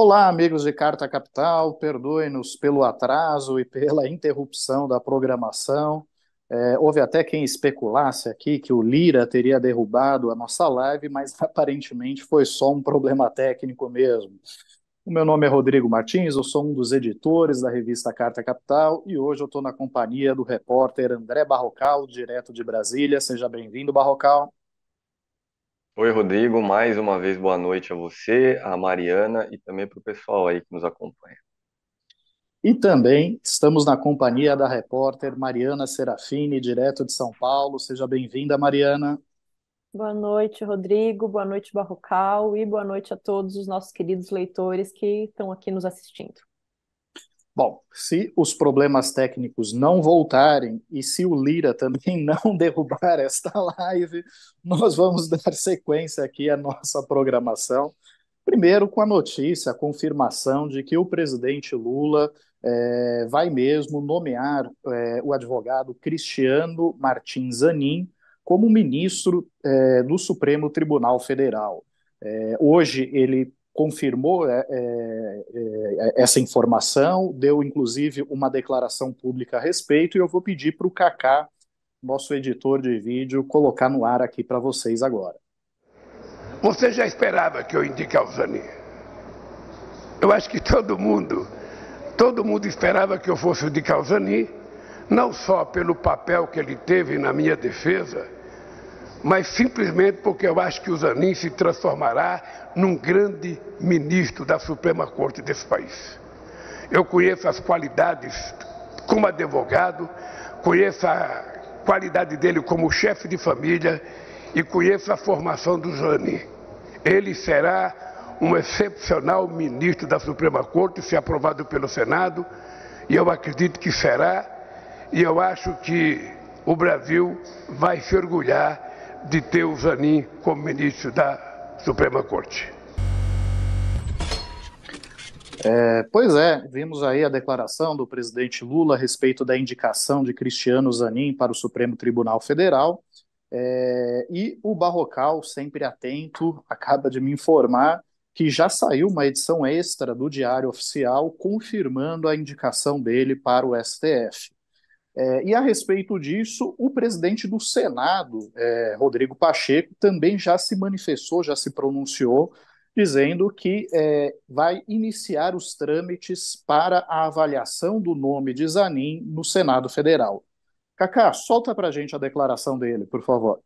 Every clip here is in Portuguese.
Olá, amigos de Carta Capital, perdoem-nos pelo atraso e pela interrupção da programação. Houve até quem especulasse aqui que o Lira teria derrubado a nossa live, mas aparentemente foi só um problema técnico mesmo. O meu nome é Rodrigo Martins, eu sou um dos editores da revista Carta Capital e hoje eu estou na companhia do repórter André Barrocal, direto de Brasília. Seja bem-vindo, Barrocal. Oi, Rodrigo, mais uma vez boa noite a você, a Mariana e também para o pessoal aí que nos acompanha. E também estamos na companhia da repórter Mariana Serafini, direto de São Paulo. Seja bem-vinda, Mariana. Boa noite, Rodrigo. Boa noite, Barrocal. E boa noite a todos os nossos queridos leitores que estão aqui nos assistindo. Bom, se os problemas técnicos não voltarem e se o Lira também não derrubar esta live, nós vamos dar sequência aqui à nossa programação. Primeiro, com a notícia, a confirmação de que o presidente Lula vai mesmo nomear o advogado Cristiano Martins Zanin como ministro do Supremo Tribunal Federal. Hoje ele confirmou essa informação, deu inclusive uma declaração pública a respeito, e eu vou pedir para o Kaká, nosso editor de vídeo, colocar no ar aqui para vocês agora. Você já esperava que eu indicasse o Zanin? Eu acho que todo mundo esperava que eu fosse indicar o Zanin, não só pelo papel que ele teve na minha defesa, mas simplesmente porque eu acho que o Zanin se transformará num grande ministro da Suprema Corte desse país. Eu conheço as qualidades como advogado, conheço a qualidade dele como chefe de família e conheço a formação do Zanin. Ele será um excepcional ministro da Suprema Corte, se aprovado pelo Senado, e eu acredito que será, e eu acho que o Brasil vai se orgulhar de ter o Zanin como ministro da Suprema Corte. Pois é, vimos aí a declaração do presidente Lula a respeito da indicação de Cristiano Zanin para o Supremo Tribunal Federal. E o Barrocal, sempre atento, acaba de me informar que já saiu uma edição extra do Diário Oficial confirmando a indicação dele para o STF. E a respeito disso, o presidente do Senado, Rodrigo Pacheco, também já se manifestou, já se pronunciou, dizendo que vai iniciar os trâmites para a avaliação do nome de Zanin no Senado Federal. Cacá, solta para a gente a declaração dele, por favor.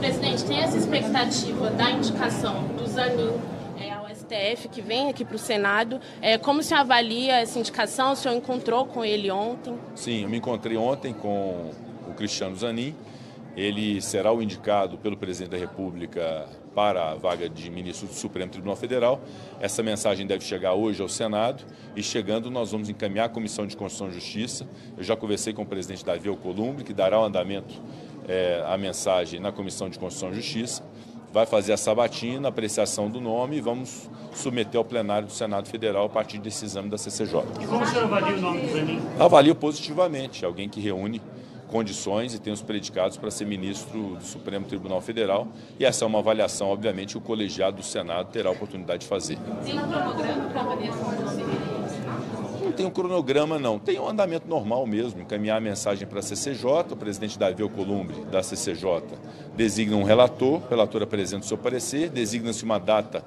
Presidente, tem essa expectativa da indicação do Zanin ao STF, que vem aqui para o Senado. Como o senhor avalia essa indicação? O senhor encontrou com ele ontem? Sim, eu me encontrei ontem com o Cristiano Zanin. Ele será o indicado pelo presidente da República para a vaga de ministro do Supremo Tribunal Federal. Essa mensagem deve chegar hoje ao Senado e, chegando, nós vamos encaminhar a Comissão de Constituição e Justiça. Eu já conversei com o presidente Davi Alcolumbre, que dará o andamento à mensagem na Comissão de Constituição e Justiça. Vai fazer a sabatina, a apreciação do nome e vamos submeter ao plenário do Senado Federal a partir desse exame da CCJ. E como o senhor avalia o nome do Zanin? Avalio positivamente, alguém que reúne condições e tem os predicados para ser ministro do Supremo Tribunal Federal, e essa é uma avaliação, obviamente, que o colegiado do Senado terá a oportunidade de fazer. Tem um cronograma para avaliação do Zanin? Não tem um cronograma, não. Tem um andamento normal mesmo, encaminhar a mensagem para a CCJ, o presidente Davi Alcolumbre, da CCJ, designa um relator, o relator apresenta o seu parecer, designa-se uma data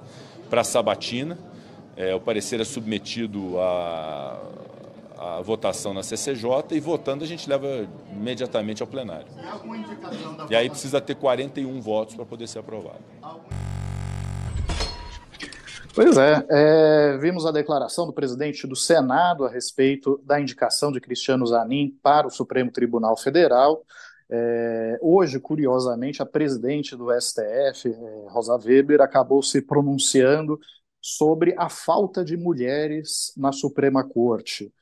para a sabatina, o parecer é submetido a votação na CCJ e, votando, a gente leva imediatamente ao plenário. E aí precisa ter 41 votos para poder ser aprovado. Pois vimos a declaração do presidente do Senado a respeito da indicação de Cristiano Zanin para o Supremo Tribunal Federal. Hoje, curiosamente, a presidente do STF, Rosa Weber, acabou se pronunciando sobre a falta de mulheres na Suprema Corte.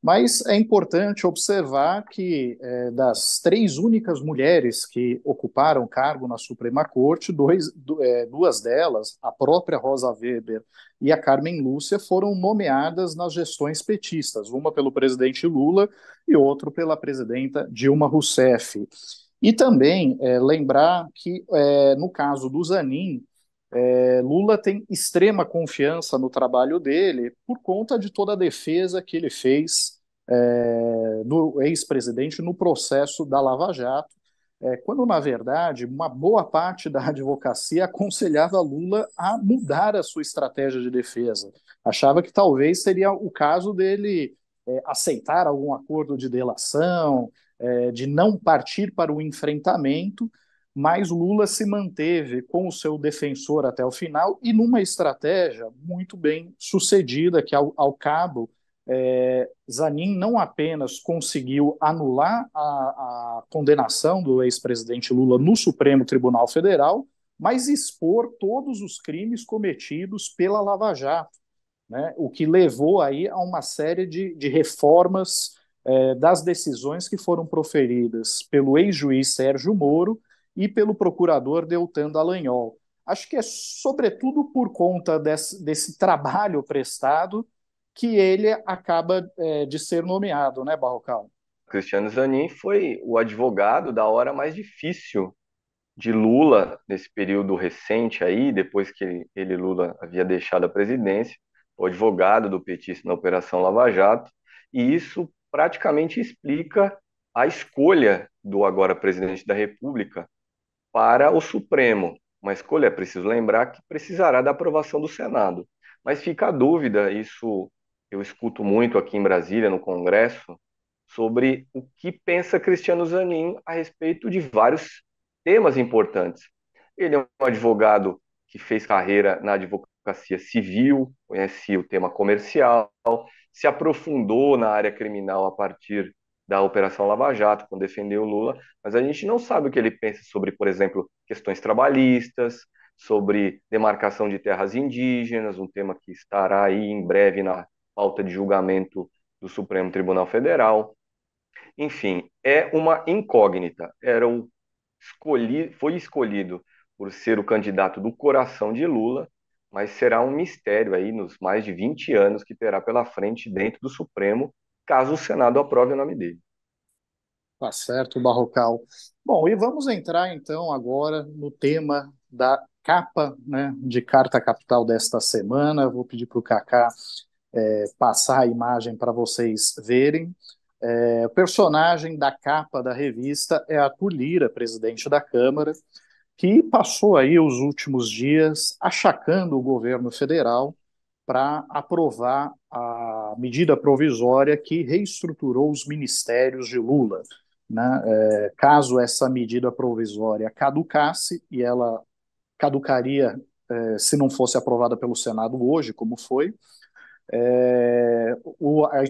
Mas é importante observar que das três únicas mulheres que ocuparam cargo na Suprema Corte, duas delas, a própria Rosa Weber e a Carmen Lúcia, foram nomeadas nas gestões petistas, uma pelo presidente Lula e outra pela presidenta Dilma Rousseff. E também lembrar que, no caso do Zanin, Lula tem extrema confiança no trabalho dele por conta de toda a defesa que ele fez do ex-presidente no processo da Lava Jato, quando, na verdade, uma boa parte da advocacia aconselhava Lula a mudar a sua estratégia de defesa. Achava que talvez seria o caso dele aceitar algum acordo de delação, de não partir para o enfrentamento, mas Lula se manteve com o seu defensor até o final e numa estratégia muito bem sucedida, que ao cabo, Zanin não apenas conseguiu anular a condenação do ex-presidente Lula no Supremo Tribunal Federal, mas expor todos os crimes cometidos pela Lava Jato, né? O que levou aí a uma série de reformas das decisões que foram proferidas pelo ex-juiz Sérgio Moro e pelo procurador Deltan Dallagnol. Acho que é sobretudo por conta desse trabalho prestado que ele acaba de ser nomeado, né, Barrocal? Cristiano Zanin foi o advogado da hora mais difícil de Lula nesse período recente aí, depois que Lula, havia deixado a presidência, o advogado do petista na Operação Lava Jato, e isso praticamente explica a escolha do agora presidente da República para o Supremo. Uma escolha, é preciso lembrar, que precisará da aprovação do Senado. Mas fica a dúvida, isso eu escuto muito aqui em Brasília, no Congresso, sobre o que pensa Cristiano Zanin a respeito de vários temas importantes. Ele é um advogado que fez carreira na advocacia civil, conhece o tema comercial, se aprofundou na área criminal a partir da Operação Lava Jato, quando defendeu o Lula, mas a gente não sabe o que ele pensa sobre, por exemplo, questões trabalhistas, sobre demarcação de terras indígenas, um tema que estará aí em breve na pauta de julgamento do Supremo Tribunal Federal. Enfim, é uma incógnita. Foi escolhido por ser o candidato do coração de Lula, mas será um mistério aí nos mais de 20 anos que terá pela frente dentro do Supremo, caso o Senado aprove o nome dele. Tá certo, Barrocal. Bom, e vamos entrar então agora no tema da capa, né, de Carta Capital desta semana. Eu vou pedir para o Kaká passar a imagem para vocês verem. O personagem da capa da revista é Arthur Lira, presidente da Câmara, que passou aí os últimos dias achacando o governo federal para aprovar a medida provisória que reestruturou os ministérios de Lula, né? Caso essa medida provisória caducasse, e ela caducaria se não fosse aprovada pelo Senado hoje, como foi,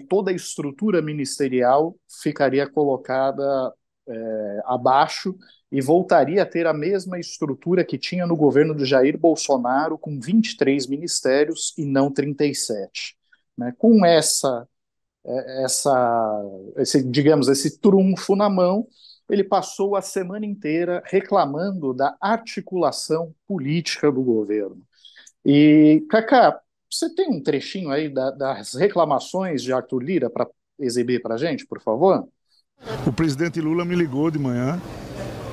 toda a estrutura ministerial ficaria colocada abaixo e voltaria a ter a mesma estrutura que tinha no governo de Jair Bolsonaro, com 23 ministérios e não 37. Né? Com esse trunfo na mão, ele passou a semana inteira reclamando da articulação política do governo. E, Kaká, você tem um trechinho aí das reclamações de Arthur Lira para exibir para a gente, por favor? O presidente Lula me ligou de manhã,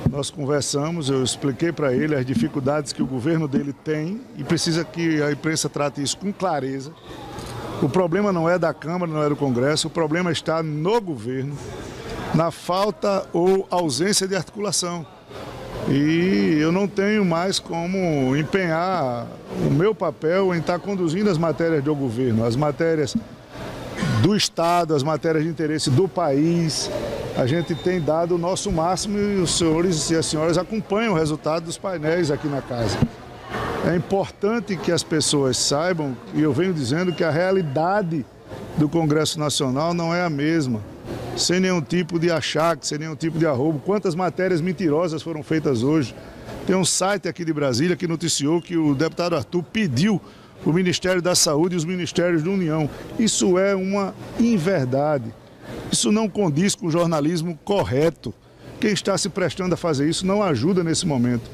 nós conversamos, eu expliquei para ele as dificuldades que o governo dele tem e precisa que a imprensa trate isso com clareza. O problema não é da Câmara, não é do Congresso, o problema está no governo, na falta ou ausência de articulação. E eu não tenho mais como empenhar o meu papel em estar conduzindo as matérias do governo, as matérias do Estado, as matérias de interesse do país. A gente tem dado o nosso máximo e os senhores e as senhoras acompanham o resultado dos painéis aqui na casa. É importante que as pessoas saibam, e eu venho dizendo que a realidade do Congresso Nacional não é a mesma. Sem nenhum tipo de achaque, sem nenhum tipo de arrobo. Quantas matérias mentirosas foram feitas hoje? Tem um site aqui de Brasília que noticiou que o deputado Arthur pediu o Ministério da Saúde e os Ministérios da União. Isso é uma inverdade. Isso não condiz com o jornalismo correto. Quem está se prestando a fazer isso não ajuda nesse momento.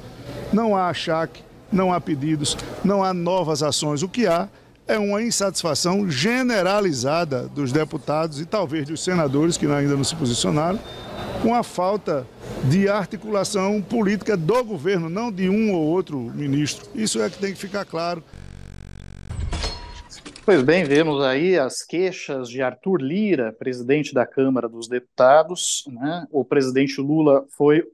Não há achaque, não há pedidos, não há novas ações. O que há é uma insatisfação generalizada dos deputados e talvez dos senadores, que ainda não se posicionaram, com a falta de articulação política do governo, não de um ou outro ministro. Isso é que tem que ficar claro. Pois bem, vemos aí as queixas de Arthur Lira, presidente da Câmara dos Deputados, né? O presidente Lula foi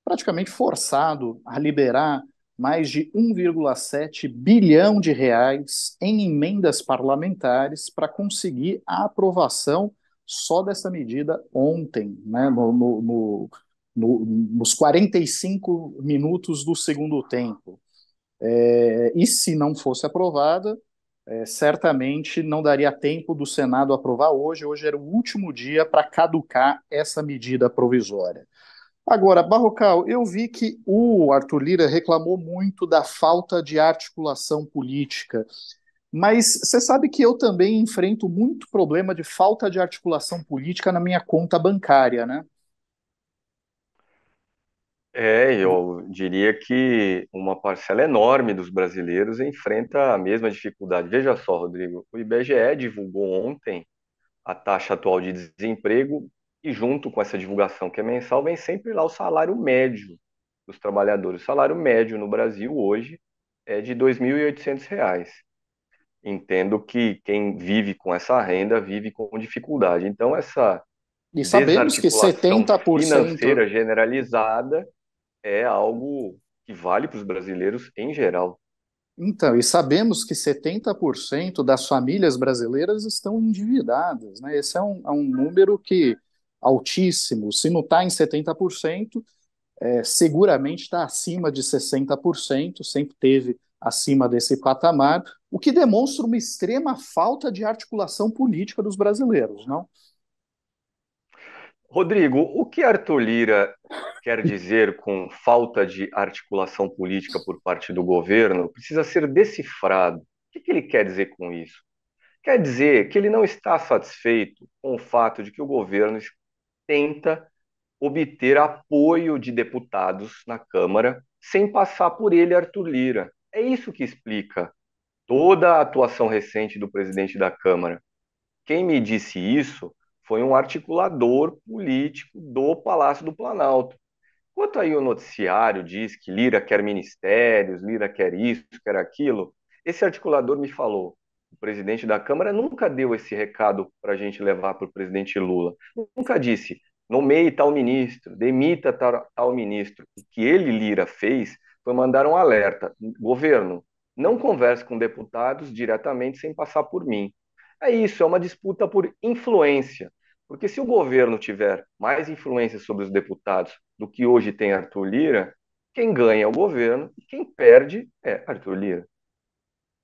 praticamente forçado a liberar mais de 1,7 bilhão de reais em emendas parlamentares para conseguir a aprovação só dessa medida ontem, né? Nos 45 minutos do segundo tempo. E se não fosse aprovada, certamente não daria tempo do Senado aprovar hoje. Hoje era o último dia para caducar essa medida provisória. Agora, Barrocal, eu vi que o Arthur Lira reclamou muito da falta de articulação política, mas você sabe que eu também enfrento muito problema de falta de articulação política na minha conta bancária, né? Eu diria que uma parcela enorme dos brasileiros enfrenta a mesma dificuldade. Veja só, Rodrigo, o IBGE divulgou ontem a taxa atual de desemprego e junto com essa divulgação que é mensal, vem sempre lá o salário médio dos trabalhadores. O salário médio no Brasil hoje é de R$ 2.800. Entendo que quem vive com essa renda vive com dificuldade. Então, essa E sabemos que desarticulação 70%. financeira generalizada é algo que vale para os brasileiros em geral. Então, e sabemos que 70% das famílias brasileiras estão endividadas, né? Esse é um número que altíssimo. Se não está em 70%, seguramente está acima de 60%, sempre teve acima desse patamar, o que demonstra uma extrema falta de articulação política dos brasileiros, não? Rodrigo, o que Arthur Lira quer dizer com falta de articulação política por parte do governo precisa ser decifrado. O que ele quer dizer com isso? Quer dizer que ele não está satisfeito com o fato de que o governo tenta obter apoio de deputados na Câmara sem passar por ele, Arthur Lira. É isso que explica toda a atuação recente do presidente da Câmara. Quem me disse isso foi um articulador político do Palácio do Planalto. Enquanto aí o noticiário diz que Lira quer ministérios, Lira quer isso, quer aquilo, esse articulador me falou: o presidente da Câmara nunca deu esse recado para a gente levar para o presidente Lula. Nunca disse, nomeie tal ministro, demita tal ministro. O que ele, Lira, fez foi mandar um alerta: governo, não converse com deputados diretamente sem passar por mim. É isso, é uma disputa por influência. Porque se o governo tiver mais influência sobre os deputados do que hoje tem Arthur Lira, quem ganha é o governo e quem perde é Arthur Lira.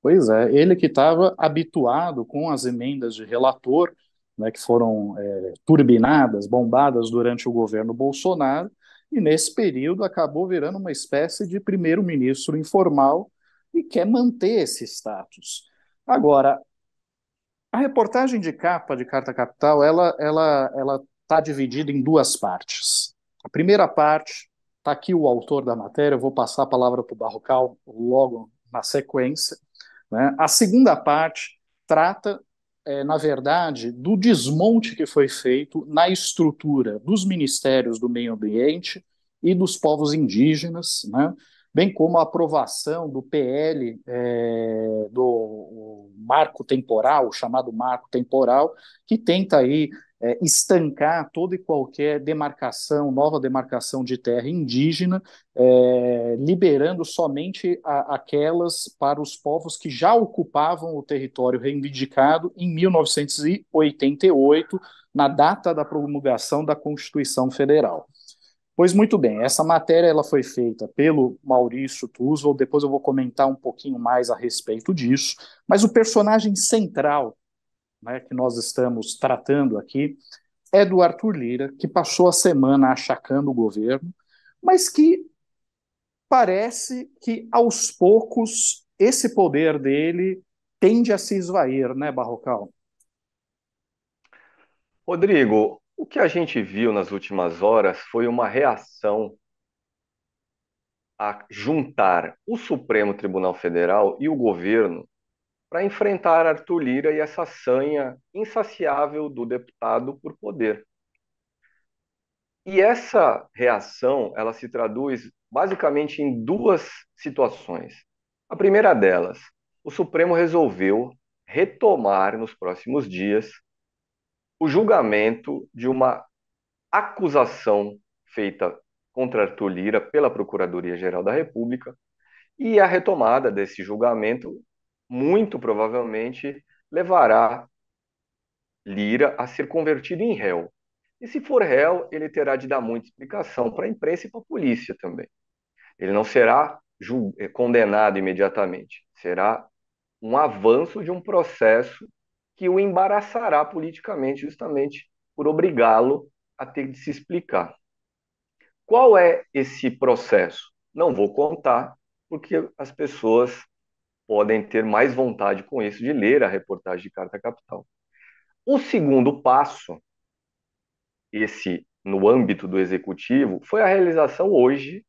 Pois é, ele que estava habituado com as emendas de relator, né, que foram turbinadas, bombadas durante o governo Bolsonaro, e nesse período acabou virando uma espécie de primeiro-ministro informal e quer manter esse status. Agora, a reportagem de capa de Carta Capital, ela está dividida em duas partes. A primeira parte, está aqui o autor da matéria, eu vou passar a palavra para o Barrocal logo na sequência, né? A segunda parte trata, na verdade, do desmonte que foi feito na estrutura dos ministérios do meio ambiente e dos povos indígenas, né? Bem como a aprovação do PL, do marco temporal, o chamado marco temporal, que tenta aí estancar toda e qualquer demarcação, nova demarcação de terra indígena, liberando somente aquelas para os povos que já ocupavam o território reivindicado em 1988, na data da promulgação da Constituição Federal. Pois muito bem, essa matéria ela foi feita pelo Maurício Tuzol, depois eu vou comentar um pouquinho mais a respeito disso, mas o personagem central, né, que nós estamos tratando aqui é do Arthur Lira, que passou a semana achacando o governo, mas que parece que aos poucos esse poder dele tende a se esvair, né, Barrocal? Rodrigo, o que a gente viu nas últimas horas foi uma reação a juntar o Supremo Tribunal Federal e o governo para enfrentar Arthur Lira e essa sanha insaciável do deputado por poder. E essa reação, ela se traduz basicamente em duas situações. A primeira delas, o Supremo resolveu retomar nos próximos dias o julgamento de uma acusação feita contra Arthur Lira pela Procuradoria-Geral da República, e a retomada desse julgamento muito provavelmente levará Lira a ser convertido em réu. E se for réu, ele terá de dar muita explicação para a imprensa e para a polícia também. Ele não será condenado imediatamente, será um avanço de um processo que o embaraçará politicamente, justamente por obrigá-lo a ter de se explicar. Qual é esse processo? Não vou contar, porque as pessoas podem ter mais vontade com isso de ler a reportagem de Carta Capital. O segundo passo, esse no âmbito do executivo, foi a realização hoje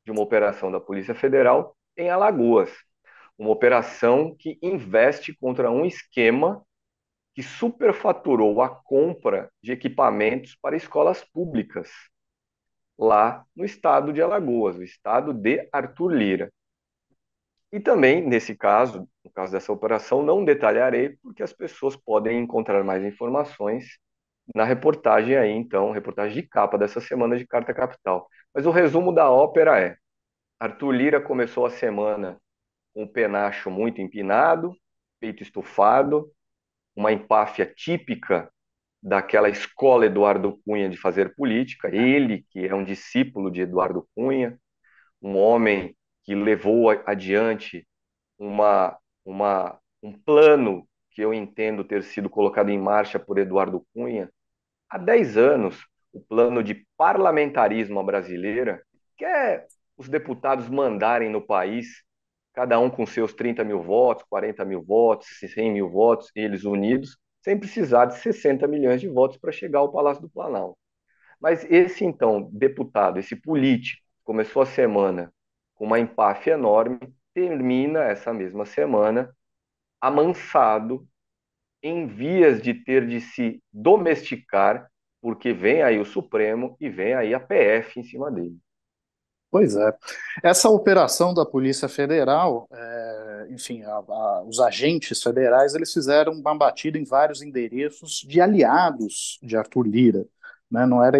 de uma operação da Polícia Federal em Alagoas. Uma operação que investe contra um esquema que superfaturou a compra de equipamentos para escolas públicas lá no estado de Alagoas, o estado de Arthur Lira. E também, nesse caso, no caso dessa operação, não detalharei, porque as pessoas podem encontrar mais informações na reportagem aí, então, reportagem de capa dessa semana de Carta Capital. Mas o resumo da ópera é: Arthur Lira começou a semana com o penacho muito empinado, peito estufado, uma empáfia típica daquela escola Eduardo Cunha de fazer política, ele que é um discípulo de Eduardo Cunha, um homem que levou adiante um plano que eu entendo ter sido colocado em marcha por Eduardo Cunha há 10 anos, o plano de parlamentarismo à brasileira, que é os deputados mandarem no país, cada um com seus 30 mil votos, 40 mil votos, 100 mil votos, eles unidos, sem precisar de 60 milhões de votos para chegar ao Palácio do Planalto. Mas esse, então, deputado, esse político, começou a semana com uma empáfia enorme, termina essa mesma semana amansado, em vias de ter de se domesticar, porque vem aí o Supremo e vem aí a PF em cima dele. Pois é. Essa operação da Polícia Federal, enfim, os agentes federais, eles fizeram uma batida em vários endereços de aliados de Arthur Lira, né? Não era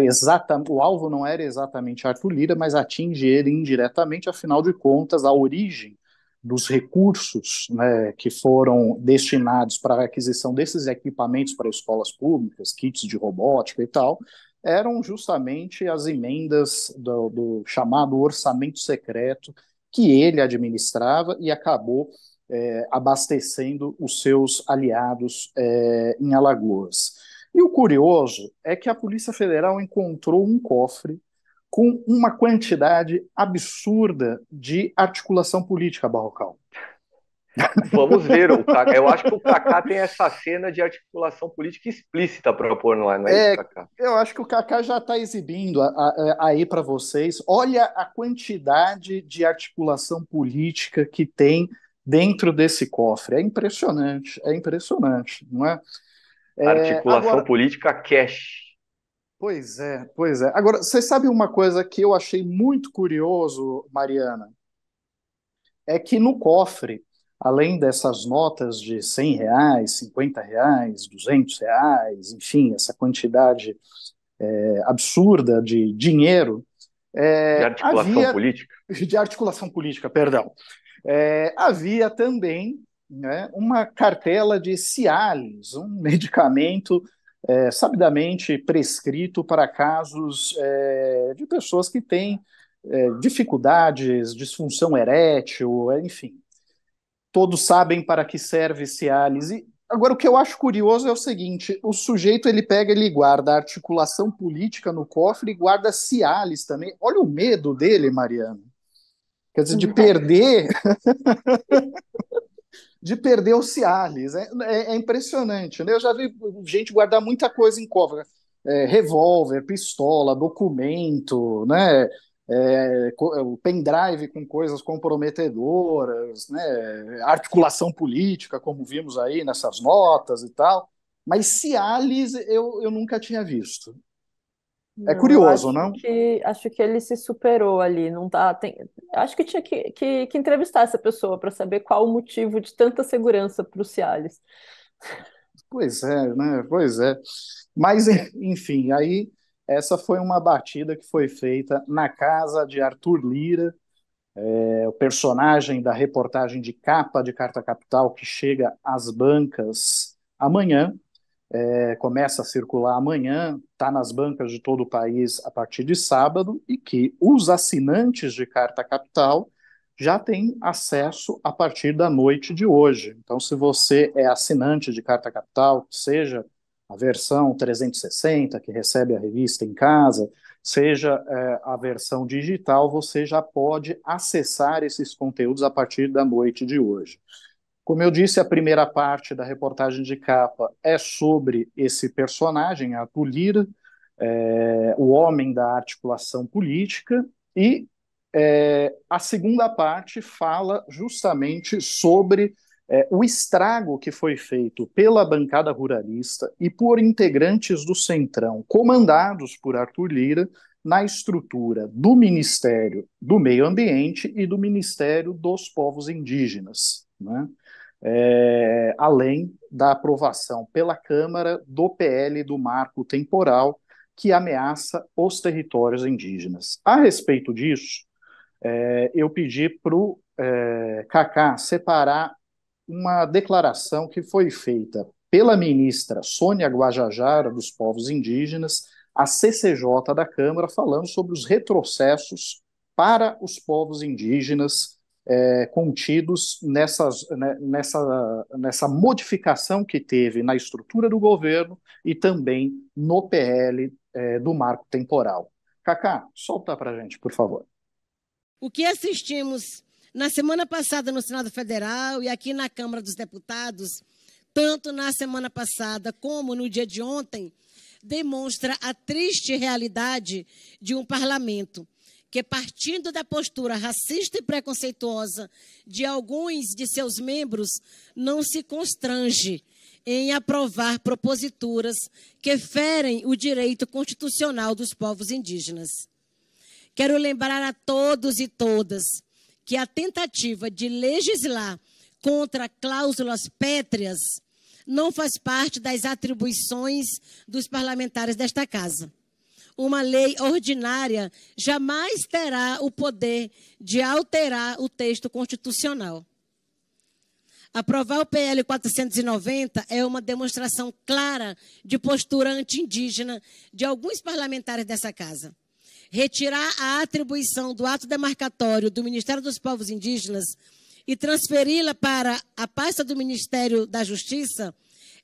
o alvo não era exatamente Arthur Lira, mas atinge ele indiretamente, afinal de contas, a origem dos recursos, né, que foram destinados para a aquisição desses equipamentos para escolas públicas, kits de robótica e tal, eram justamente as emendas do chamado orçamento secreto que ele administrava e acabou abastecendo os seus aliados em Alagoas. E o curioso é que a Polícia Federal encontrou um cofre com uma quantidade absurda de articulação política, Barrocal. Vamos ver, eu acho que o Kaká tem essa cena de articulação política explícita para pôr no ar, não é isso, Kaká? Eu acho que o Kaká já está exibindo aí para vocês. Olha a quantidade de articulação política que tem dentro desse cofre. É impressionante, não é? Articulação Agora, política cash. Pois é, pois é. Agora, você sabe uma coisa que eu achei muito curioso, Mariana? É que no cofre, além dessas notas de R$ 100, R$ 50, R$ 200, enfim, essa quantidade absurda de dinheiro, De articulação política? de articulação política, perdão, havia também, né, uma cartela de Cialis, um medicamento sabidamente prescrito para casos de pessoas que têm dificuldades, disfunção erétil, enfim. Todos sabem para que serve Cialis. E agora, o que eu acho curioso é o seguinte: o sujeito ele pega, ele guarda a articulação política no cofre e guarda Cialis também. Olha o medo dele, Mariana. Quer dizer, de perder o Cialis. É impressionante, né? Eu já vi gente guardar muita coisa em cofre. Revólver, pistola, documento, né? O pendrive com coisas comprometedoras, né? Articulação política, como vimos aí nessas notas e tal. Mas Cialis eu nunca tinha visto. É Não, eu curioso, não? acho que ele se superou ali, não tá, acho que tinha que entrevistar essa pessoa para saber qual o motivo de tanta segurança para o Cialis. Pois é, né? Pois é. Mas, enfim, aí essa foi uma batida que foi feita na casa de Arthur Lira, o personagem da reportagem de capa de Carta Capital que chega às bancas amanhã, começa a circular amanhã, está nas bancas de todo o país a partir de sábado, e que os assinantes de Carta Capital já têm acesso a partir da noite de hoje. Então, se você é assinante de Carta Capital, seja a versão 360, que recebe a revista em casa, seja a versão digital, você já pode acessar esses conteúdos a partir da noite de hoje. Como eu disse, a primeira parte da reportagem de capa é sobre esse personagem, Arthur Lira, o homem da articulação política, e a segunda parte fala justamente sobre o estrago que foi feito pela bancada ruralista e por integrantes do Centrão, comandados por Arthur Lira, na estrutura do Ministério do Meio Ambiente e do Ministério dos Povos Indígenas, né? Além da aprovação pela Câmara do PL do marco temporal que ameaça os territórios indígenas. A respeito disso, eu pedi para o Cacá separar uma declaração que foi feita pela ministra Sônia Guajajara, dos Povos Indígenas, à CCJ da Câmara, falando sobre os retrocessos para os povos indígenas contidos nessa modificação que teve na estrutura do governo e também no PL do marco temporal. Cacá, solta para a gente, por favor. O que assistimos na semana passada no Senado Federal e aqui na Câmara dos Deputados, tanto na semana passada como no dia de ontem, demonstra a triste realidade de um parlamento que, partindo da postura racista e preconceituosa de alguns de seus membros, não se constrange em aprovar proposituras que ferem o direito constitucional dos povos indígenas. Quero lembrar a todos e todas que a tentativa de legislar contra cláusulas pétreas não faz parte das atribuições dos parlamentares desta casa. Uma lei ordinária jamais terá o poder de alterar o texto constitucional. Aprovar o PL 490 é uma demonstração clara de postura anti-indígena de alguns parlamentares dessa casa. Retirar a atribuição do ato demarcatório do Ministério dos Povos Indígenas e transferi-la para a pasta do Ministério da Justiça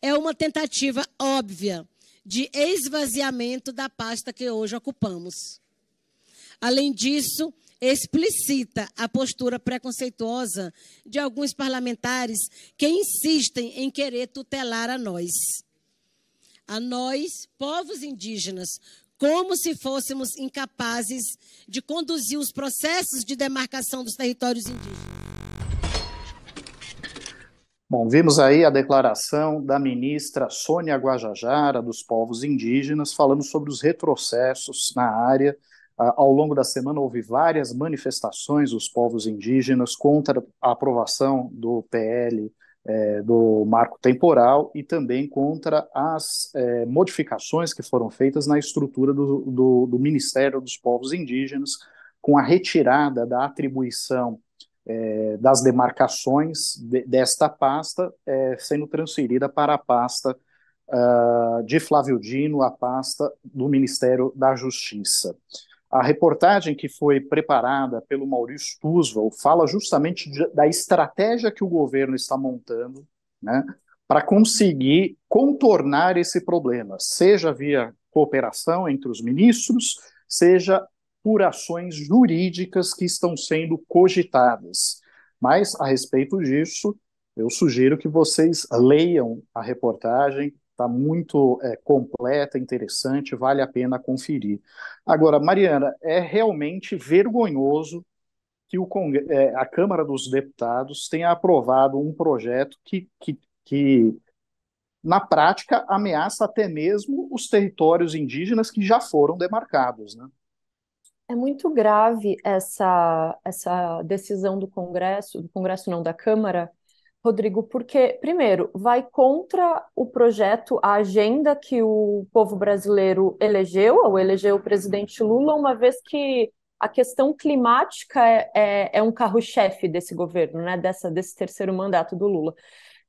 é uma tentativa óbvia de esvaziamento da pasta que hoje ocupamos. Além disso, explicita a postura preconceituosa de alguns parlamentares que insistem em querer tutelar a nós, povos indígenas, como se fôssemos incapazes de conduzir os processos de demarcação dos territórios indígenas. Bom, vimos aí a declaração da ministra Sônia Guajajara, dos povos indígenas, falando sobre os retrocessos na área. Ao longo da semana houve várias manifestações dos povos indígenas contra a aprovação do PL do marco temporal e também contra as modificações que foram feitas na estrutura do Ministério dos Povos Indígenas, com a retirada da atribuição das demarcações desta pasta, sendo transferida para a pasta de Flávio Dino, a pasta do Ministério da Justiça. A reportagem que foi preparada pelo Maurício Tuzval fala justamente da estratégia que o governo está montando, né, para conseguir contornar esse problema, seja via cooperação entre os ministros, seja por ações jurídicas que estão sendo cogitadas. Mas, a respeito disso, eu sugiro que vocês leiam a reportagem, está muito completa, interessante, vale a pena conferir. Agora, Mariana, é realmente vergonhoso que a Câmara dos Deputados tenha aprovado um projeto que na prática, ameaça até mesmo os territórios indígenas que já foram demarcados, né? É muito grave essa decisão do Congresso não, da Câmara, Rodrigo, porque, primeiro, vai contra o projeto, a agenda que o povo brasileiro elegeu, ou elegeu o presidente Lula, uma vez que a questão climática é um carro-chefe desse governo, né, desse terceiro mandato do Lula.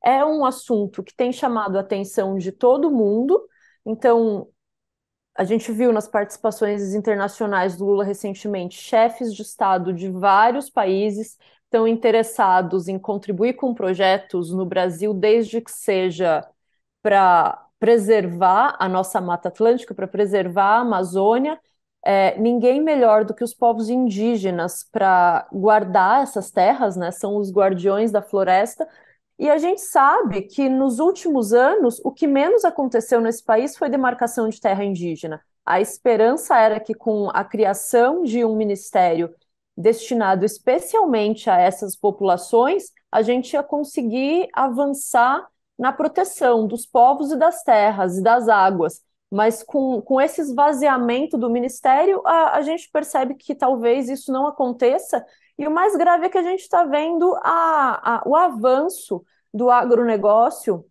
É um assunto que tem chamado a atenção de todo mundo, então a gente viu nas participações internacionais do Lula recentemente, chefes de Estado de vários países estão interessados em contribuir com projetos no Brasil, desde que seja para preservar a nossa Mata Atlântica, para preservar a Amazônia. Ninguém melhor do que os povos indígenas para guardar essas terras, né? São os guardiões da floresta. E a gente sabe que nos últimos anos o que menos aconteceu nesse país foi demarcação de terra indígena. A esperança era que, com a criação de um ministério destinado especialmente a essas populações, a gente ia conseguir avançar na proteção dos povos e das terras e das águas. Mas com esse esvaziamento do ministério, a gente percebe que talvez isso não aconteça. E o mais grave é que a gente está vendo o avanço do agronegócio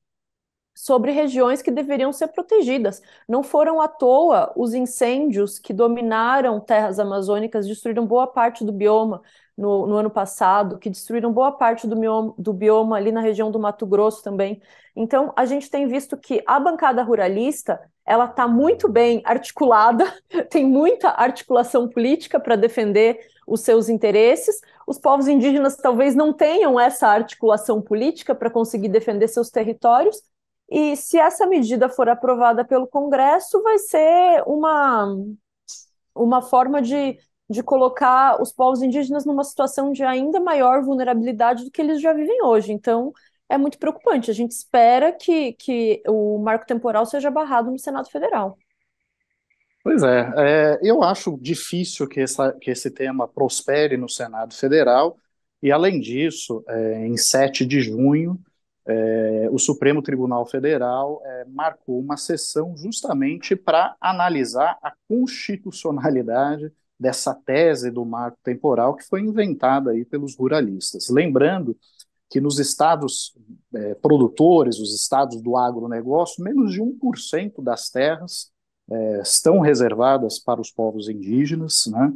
sobre regiões que deveriam ser protegidas. Não foram à toa os incêndios que dominaram terras amazônicas, destruíram boa parte do bioma no ano passado, que destruíram boa parte do bioma ali na região do Mato Grosso também. Então, a gente tem visto que a bancada ruralista ela está muito bem articulada, tem muita articulação política para defender os seus interesses. Os povos indígenas talvez não tenham essa articulação política para conseguir defender seus territórios, e se essa medida for aprovada pelo Congresso, vai ser uma forma de colocar os povos indígenas numa situação de ainda maior vulnerabilidade do que eles já vivem hoje. Então, é muito preocupante. A gente espera que o marco temporal seja barrado no Senado Federal. Pois é, eu acho difícil que esse tema prospere no Senado Federal, e além disso, em 7 de junho, o Supremo Tribunal Federal marcou uma sessão justamente para analisar a constitucionalidade dessa tese do marco temporal que foi inventada aí pelos ruralistas. Lembrando que nos estados produtores, os estados do agronegócio, menos de 1% das terras estão reservadas para os povos indígenas, né?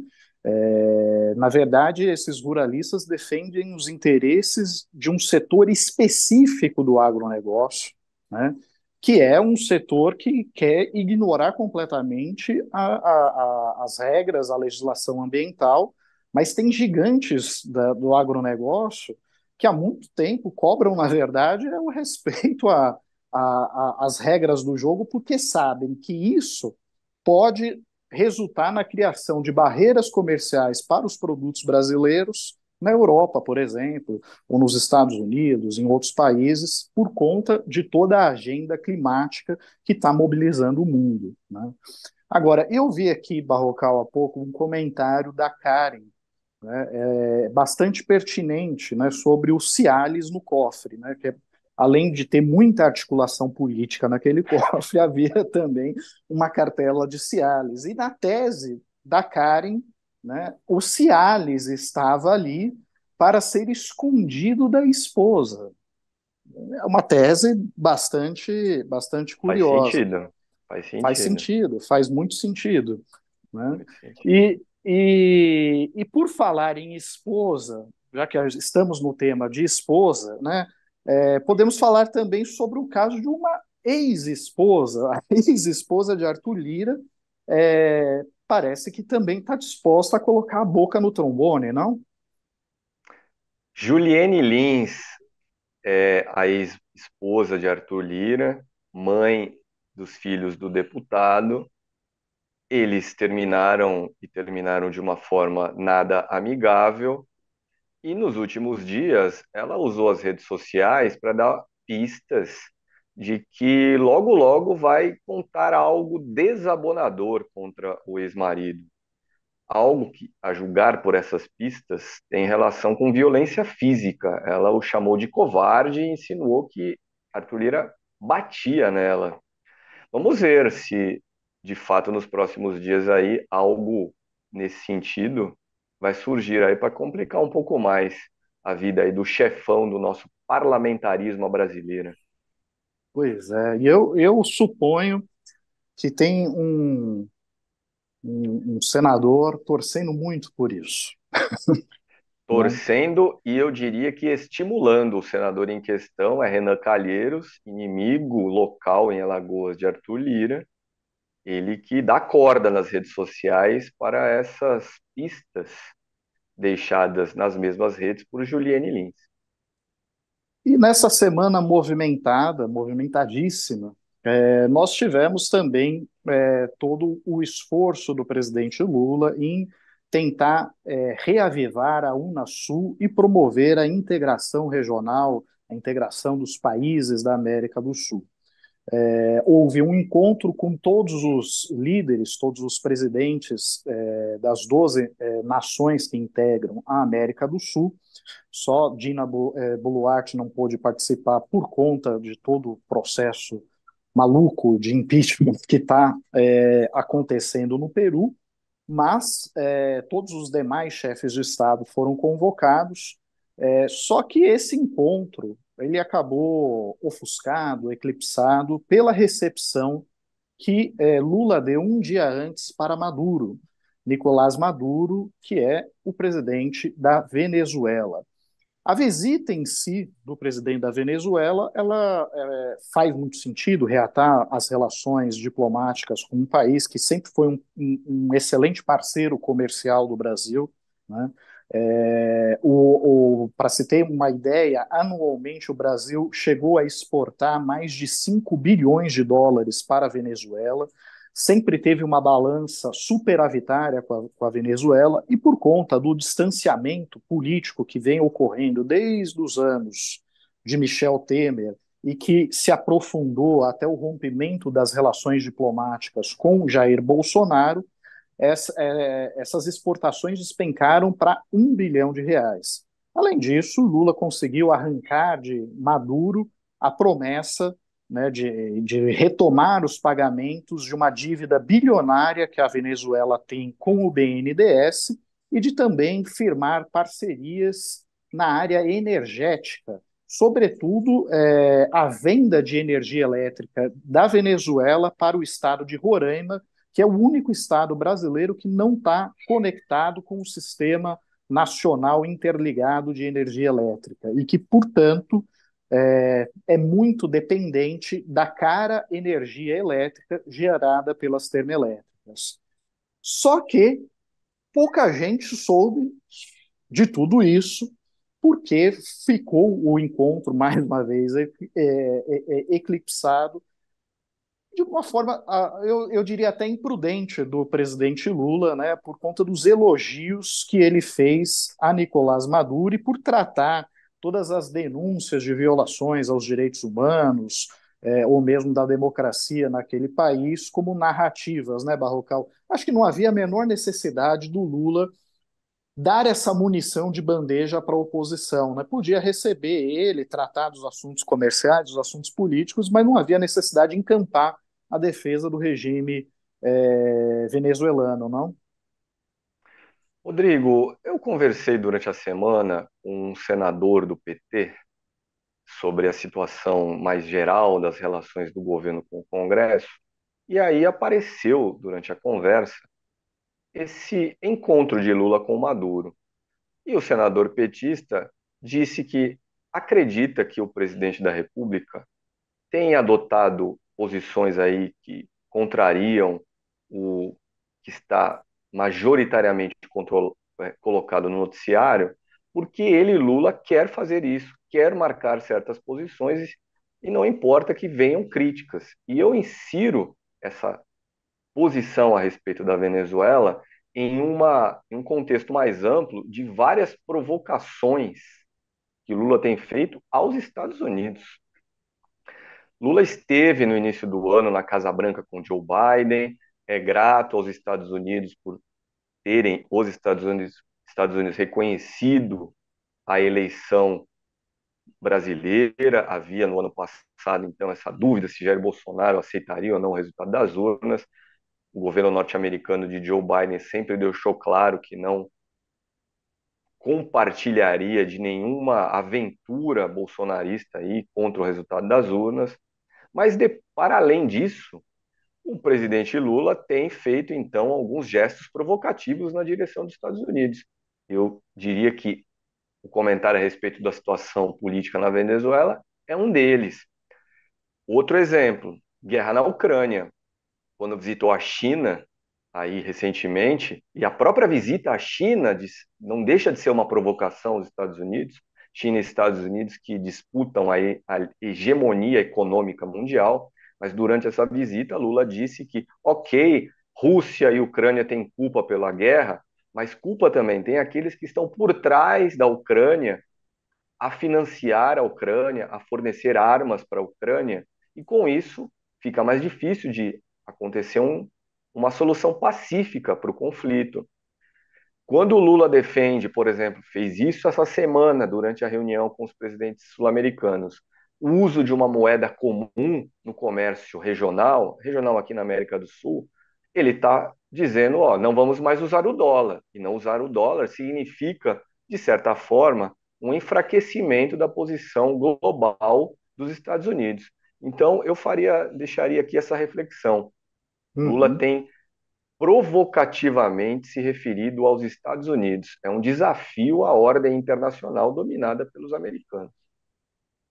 Na verdade, esses ruralistas defendem os interesses de um setor específico do agronegócio, né? Que é um setor que quer ignorar completamente as regras, a legislação ambiental, mas tem gigantes do agronegócio que há muito tempo cobram, na verdade, o respeito às regras do jogo, porque sabem que isso pode resultar na criação de barreiras comerciais para os produtos brasileiros na Europa, por exemplo, ou nos Estados Unidos, em outros países, por conta de toda a agenda climática que está mobilizando o mundo, né? Agora, eu vi aqui, Barrocal, há pouco, um comentário da Karen, né, bastante pertinente, né, sobre o Cialis no cofre, né, que além de ter muita articulação política naquele cofre, havia também uma cartela de Cialis. E na tese da Karen, né, o Cialis estava ali para ser escondido da esposa. É uma tese bastante curiosa. Faz sentido. Faz muito sentido, né? Muito sentido. E por falar em esposa, já que estamos no tema de esposa, né, podemos falar também sobre o caso de uma ex-esposa, a ex-esposa de Arthur Lira, parece que também está disposta a colocar a boca no trombone, não? Juliane Lins é a ex-esposa de Arthur Lira, mãe dos filhos do deputado. Eles terminaram de uma forma nada amigável. E nos últimos dias, ela usou as redes sociais para dar pistas de que logo logo vai contar algo desabonador contra o ex-marido. Algo que, a julgar por essas pistas, tem relação com violência física. Ela o chamou de covarde e insinuou que Arthur Lira batia nela. Vamos ver se, de fato, nos próximos dias aí algo nesse sentido vai surgir aí para complicar um pouco mais a vida aí do chefão do nosso parlamentarismo brasileiro. Pois é, e eu suponho que tem um senador torcendo muito por isso, né? Torcendo e eu diria que estimulando o senador em questão é Renan Calheiros, inimigo local em Alagoas de Arthur Lira, ele que dá corda nas redes sociais para essas pistas deixadas nas mesmas redes por Juliane Lins. E nessa semana movimentada, movimentadíssima, nós tivemos também todo o esforço do presidente Lula em tentar reavivar a Unasul e promover a integração regional, a integração dos países da América do Sul. Houve um encontro com todos os líderes, todos os presidentes das 12 nações que integram a América do Sul. Só Dina Boluarte não pôde participar por conta de todo o processo maluco de impeachment que está acontecendo no Peru, mas todos os demais chefes de Estado foram convocados, só que esse encontro ele acabou ofuscado, eclipsado pela recepção que Lula deu um dia antes para Maduro, Nicolás Maduro, que é o presidente da Venezuela. A visita em si do presidente da Venezuela, ela faz muito sentido reatar as relações diplomáticas com um país que sempre foi um excelente parceiro comercial do Brasil, né? Para se ter uma ideia, anualmente o Brasil chegou a exportar mais de 5 bilhões de dólares para a Venezuela, sempre teve uma balança superavitária com a Venezuela, e por conta do distanciamento político que vem ocorrendo desde os anos de Michel Temer e que se aprofundou até o rompimento das relações diplomáticas com Jair Bolsonaro, essas exportações despencaram para R$ 1 bilhão. Além disso, Lula conseguiu arrancar de Maduro a promessa, né, de retomar os pagamentos de uma dívida bilionária que a Venezuela tem com o BNDES e de também firmar parcerias na área energética, sobretudo a venda de energia elétrica da Venezuela para o estado de Roraima, que é o único estado brasileiro que não está conectado com o sistema nacional interligado de energia elétrica e que, portanto, é muito dependente da cara energia elétrica gerada pelas termoelétricas. Só que pouca gente soube de tudo isso, porque ficou o encontro, mais uma vez, eclipsado de uma forma, eu diria até imprudente do presidente Lula, né, por conta dos elogios que ele fez a Nicolás Maduro e por tratar todas as denúncias de violações aos direitos humanos, ou mesmo da democracia naquele país, como narrativas, né, Barrocal? Acho que não havia a menor necessidade do Lula dar essa munição de bandeja para a oposição, né? Podia receber ele, tratar dos assuntos comerciais, dos assuntos políticos, mas não havia necessidade de encampar a defesa do regime venezuelano, não? Rodrigo, eu conversei durante a semana com um senador do PT sobre a situação mais geral das relações do governo com o Congresso, e aí apareceu durante a conversa esse encontro de Lula com Maduro. E o senador petista disse que acredita que o presidente da República tem adotado posições aí que contrariam o que está majoritariamente colocado no noticiário, porque ele, Lula, quer fazer isso, quer marcar certas posições e não importa que venham críticas. E eu insiro essa posição a respeito da Venezuela em um contexto mais amplo de várias provocações que Lula tem feito aos Estados Unidos. Lula esteve no início do ano na Casa Branca com Joe Biden, é grato aos Estados Unidos por terem os Estados Unidos reconhecido a eleição brasileira. Havia no ano passado, então, essa dúvida se Jair Bolsonaro aceitaria ou não o resultado das urnas. O governo norte-americano de Joe Biden sempre deixou claro que não compartilharia de nenhuma aventura bolsonarista aí contra o resultado das urnas. Mas, para além disso, o presidente Lula tem feito, então, alguns gestos provocativos na direção dos Estados Unidos. Eu diria que o comentário a respeito da situação política na Venezuela é um deles. Outro exemplo, guerra na Ucrânia. Quando visitou a China, aí recentemente, e a própria visita à China não deixa de ser uma provocação aos Estados Unidos, China e Estados Unidos que disputam aí a hegemonia econômica mundial, mas durante essa visita Lula disse que, ok, Rússia e Ucrânia têm culpa pela guerra, mas culpa também tem aqueles que estão por trás da Ucrânia a financiar a Ucrânia, a fornecer armas para a Ucrânia, e com isso fica mais difícil de acontecer uma solução pacífica para o conflito. Quando o Lula defende, por exemplo, fez isso essa semana durante a reunião com os presidentes sul-americanos, o uso de uma moeda comum no comércio regional, regional aqui na América do Sul, ele está dizendo, ó, não vamos mais usar o dólar. E não usar o dólar significa, de certa forma, um enfraquecimento da posição global dos Estados Unidos. Então, deixaria aqui essa reflexão. Lula tem provocativamente se referido aos Estados Unidos. É um desafio à ordem internacional dominada pelos americanos.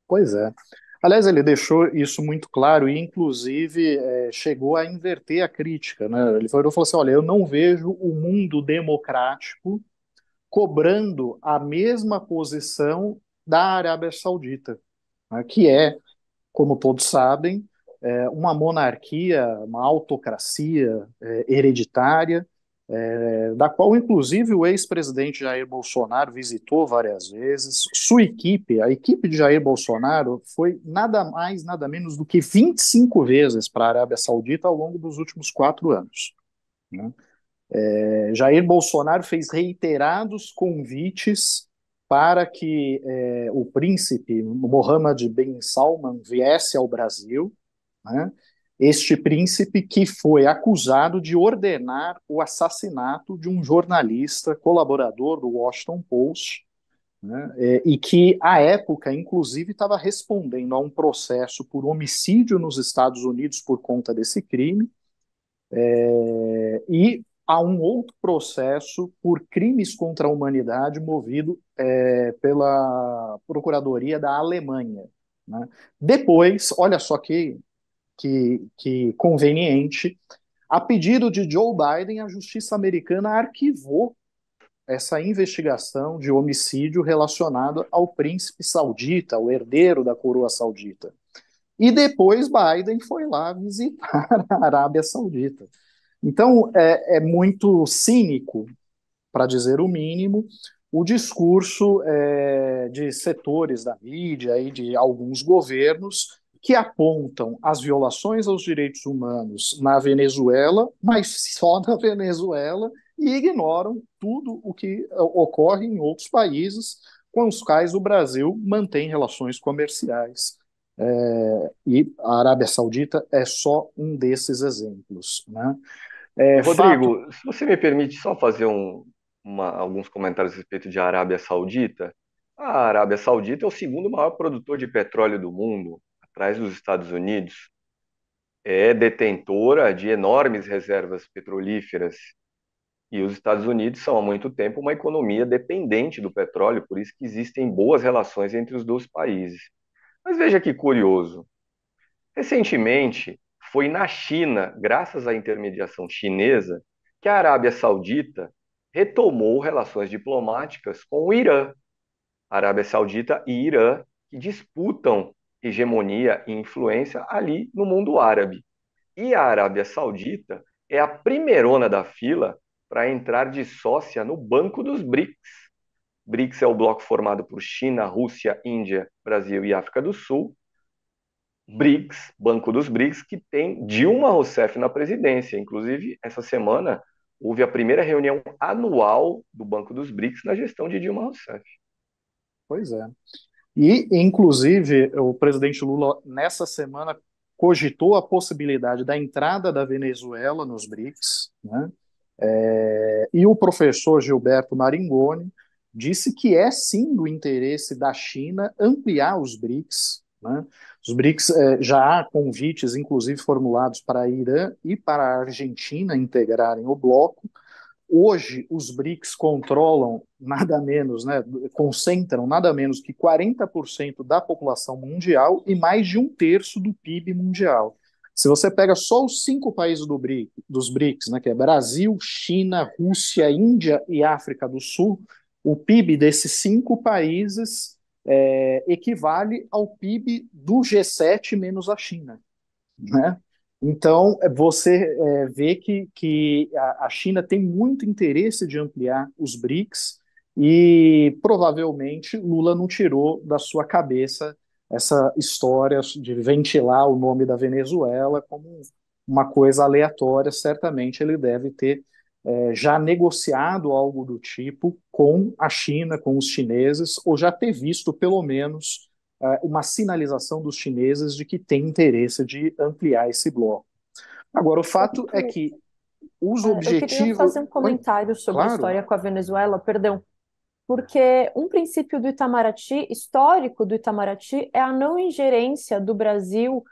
Pois é. Aliás, ele deixou isso muito claro e, inclusive, chegou a inverter a crítica, né? Ele falou assim, olha, eu não vejo o mundo democrático cobrando a mesma posição da Arábia Saudita, né, que é, como todos sabem, uma monarquia, uma autocracia hereditária, da qual, inclusive, o ex-presidente Jair Bolsonaro visitou várias vezes. Sua equipe, a equipe de Jair Bolsonaro, foi nada mais, nada menos do que 25 vezes para a Arábia Saudita ao longo dos últimos 4 anos, né? Jair Bolsonaro fez reiterados convites para que o príncipe Mohammed bin Salman viesse ao Brasil, né? Este príncipe que foi acusado de ordenar o assassinato de um jornalista colaborador do Washington Post, né? E que, à época, inclusive, estava respondendo a um processo por homicídio nos Estados Unidos por conta desse crime, e a um outro processo por crimes contra a humanidade movido pela Procuradoria da Alemanha, né? Depois, olha só que conveniente, a pedido de Joe Biden, a justiça americana arquivou essa investigação de homicídio relacionado ao príncipe saudita, o herdeiro da coroa saudita. E depois Biden foi lá visitar a Arábia Saudita. Então, é muito cínico, para dizer o mínimo, o discurso de setores da mídia e de alguns governos que apontam as violações aos direitos humanos na Venezuela, mas só na Venezuela, e ignoram tudo o que ocorre em outros países com os quais o Brasil mantém relações comerciais. E a Arábia Saudita é só um desses exemplos, né? Fato. Rodrigo, se você me permite só fazer alguns comentários a respeito de Arábia Saudita. A Arábia Saudita é o segundo maior produtor de petróleo do mundo, atrás dos Estados Unidos. É detentora de enormes reservas petrolíferas. E os Estados Unidos são há muito tempo uma economia dependente do petróleo, por isso que existem boas relações entre os dois países. Mas veja que curioso. Recentemente, foi na China, graças à intermediação chinesa, que a Arábia Saudita retomou relações diplomáticas com o Irã. A Arábia Saudita e Irã que disputam hegemonia e influência ali no mundo árabe. E a Arábia Saudita é a primeirona da fila para entrar de sócia no Banco dos BRICS. BRICS é o bloco formado por China, Rússia, Índia, Brasil e África do Sul. BRICS, Banco dos BRICS, que tem Dilma Rousseff na presidência. Inclusive, essa semana houve a primeira reunião anual do Banco dos BRICS na gestão de Dilma Rousseff. Pois é. E, inclusive, o presidente Lula, nessa semana, cogitou a possibilidade da entrada da Venezuela nos BRICS, né? E o professor Gilberto Maringoni disse que é sim do interesse da China ampliar os BRICS, né? Os BRICS, já há convites, inclusive formulados para Irã e para a Argentina integrarem o bloco. Hoje, os BRICS controlam nada menos, né, concentram nada menos que 40% da população mundial e mais de um terço do PIB mundial. Se você pega só os 5 países dos BRICS, né, que é Brasil, China, Rússia, Índia e África do Sul, o PIB desses 5 países equivale ao PIB do G7 menos a China, né? Então, você vê que a China tem muito interesse de ampliar os BRICS e provavelmente Lula não tirou da sua cabeça essa história de ventilar o nome da Venezuela como uma coisa aleatória. Certamente ele deve ter já negociado algo do tipo com a China, com os chineses, ou já ter visto pelo menos uma sinalização dos chineses de que tem interesse de ampliar esse bloco. Agora, o fato é que os Eu queria objetivos. fazer um comentário sobre a Claro. história com a Venezuela, perdão, porque um princípio do Itamaraty, histórico do Itamaraty, é a não ingerência do Brasil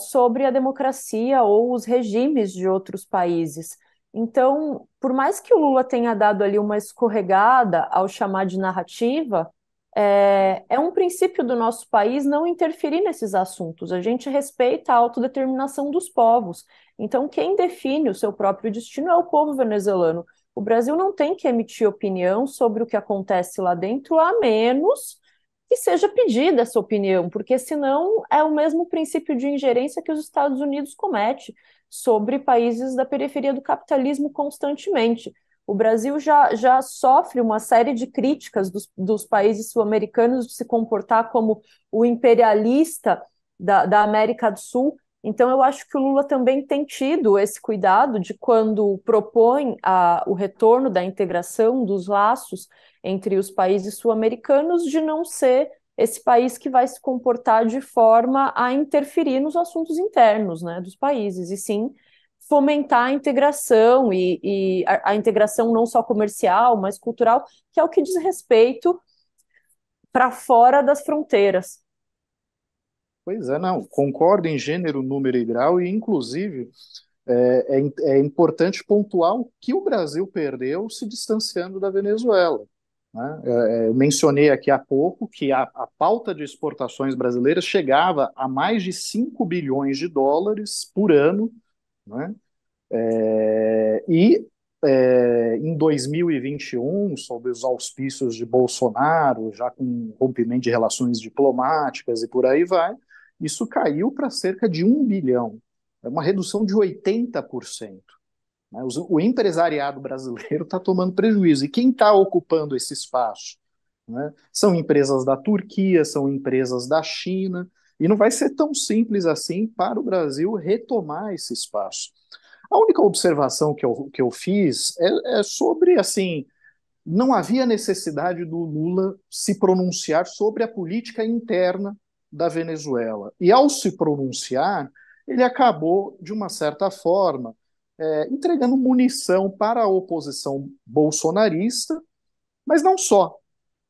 sobre a democracia ou os regimes de outros países. Então, por mais que o Lula tenha dado ali uma escorregada ao chamar de narrativa, é um princípio do nosso país não interferir nesses assuntos. A gente respeita a autodeterminação dos povos. Então, quem define o seu próprio destino é o povo venezuelano. O Brasil não tem que emitir opinião sobre o que acontece lá dentro, a menos que seja pedida essa opinião, porque senão é o mesmo princípio de ingerência que os Estados Unidos comete sobre países da periferia do capitalismo constantemente. O Brasil já sofre uma série de críticas dos países sul-americanos de se comportar como o imperialista da América do Sul. Então, eu acho que o Lula também tem tido esse cuidado de, quando propõe o retorno da integração dos laços entre os países sul-americanos, de não ser esse país que vai se comportar de forma a interferir nos assuntos internos, né, dos países, e sim fomentar a integração e a integração não só comercial, mas cultural, que é o que diz respeito para fora das fronteiras. Pois é, não, concordo em gênero, número e grau, e inclusive é importante pontuar o que o Brasil perdeu se distanciando da Venezuela, né? Eu mencionei aqui há pouco que a pauta de exportações brasileiras chegava a mais de 5 bilhões de dólares por ano, né? Em 2021, sob os auspícios de Bolsonaro, já com rompimento de relações diplomáticas e por aí vai, isso caiu para cerca de 1 bilhão. É uma redução de 80%. Né? O empresariado brasileiro está tomando prejuízo. E quem está ocupando esse espaço? Né? São empresas da Turquia, são empresas da China, e não vai ser tão simples assim para o Brasil retomar esse espaço. A única observação que eu fiz é sobre, assim, não havia necessidade do Lula se pronunciar sobre a política interna da Venezuela. E ao se pronunciar, ele acabou, de uma certa forma, entregando munição para a oposição bolsonarista, mas não só.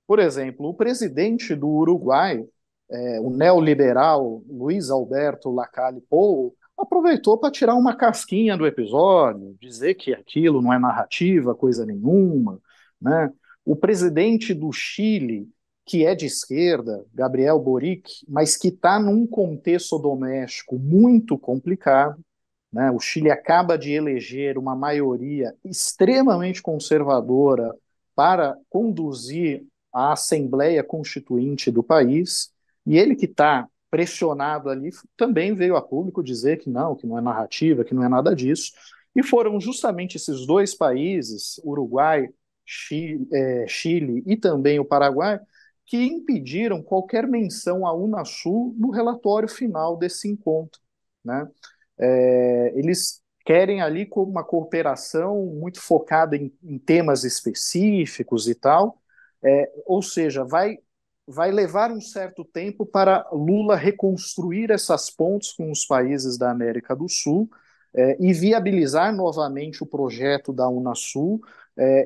Por exemplo, o presidente do Uruguai, o neoliberal Luiz Alberto Lacalle Pou, aproveitou para tirar uma casquinha do episódio, dizer que aquilo não é narrativa, coisa nenhuma, né? O presidente do Chile, que é de esquerda, Gabriel Boric, mas que está num contexto doméstico muito complicado, né? O Chile acaba de eleger uma maioria extremamente conservadora para conduzir a Assembleia Constituinte do país, e ele que está pressionado ali também veio a público dizer que não é narrativa, que não é nada disso, e foram justamente esses 2 países, Uruguai, Chile e também o Paraguai, que impediram qualquer menção à Unasul no relatório final desse encontro, né? Eles querem ali com uma cooperação muito focada em temas específicos e tal, ou seja, vai vai levar um certo tempo para Lula reconstruir essas pontes com os países da América do Sul e viabilizar novamente o projeto da Unasul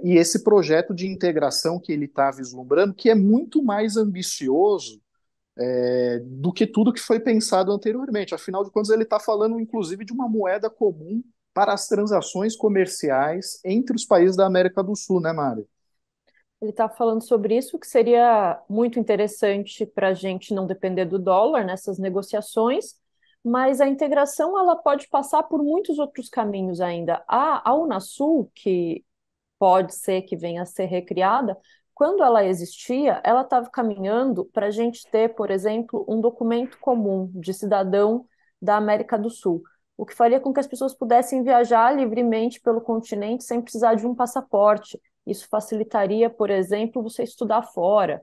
e esse projeto de integração que ele está vislumbrando, que é muito mais ambicioso do que tudo que foi pensado anteriormente. Afinal de contas, ele está falando, inclusive, de uma moeda comum para as transações comerciais entre os países da América do Sul, né, Mário? Ele está falando sobre isso, que seria muito interessante para a gente não depender do dólar nessas negociações, mas a integração ela pode passar por muitos outros caminhos ainda. A Unasul, que pode ser que venha a ser recriada, quando ela existia, ela estava caminhando para a gente ter, por exemplo, um documento comum de cidadão da América do Sul, o que faria com que as pessoas pudessem viajar livremente pelo continente sem precisar de um passaporte. Isso facilitaria, por exemplo, você estudar fora.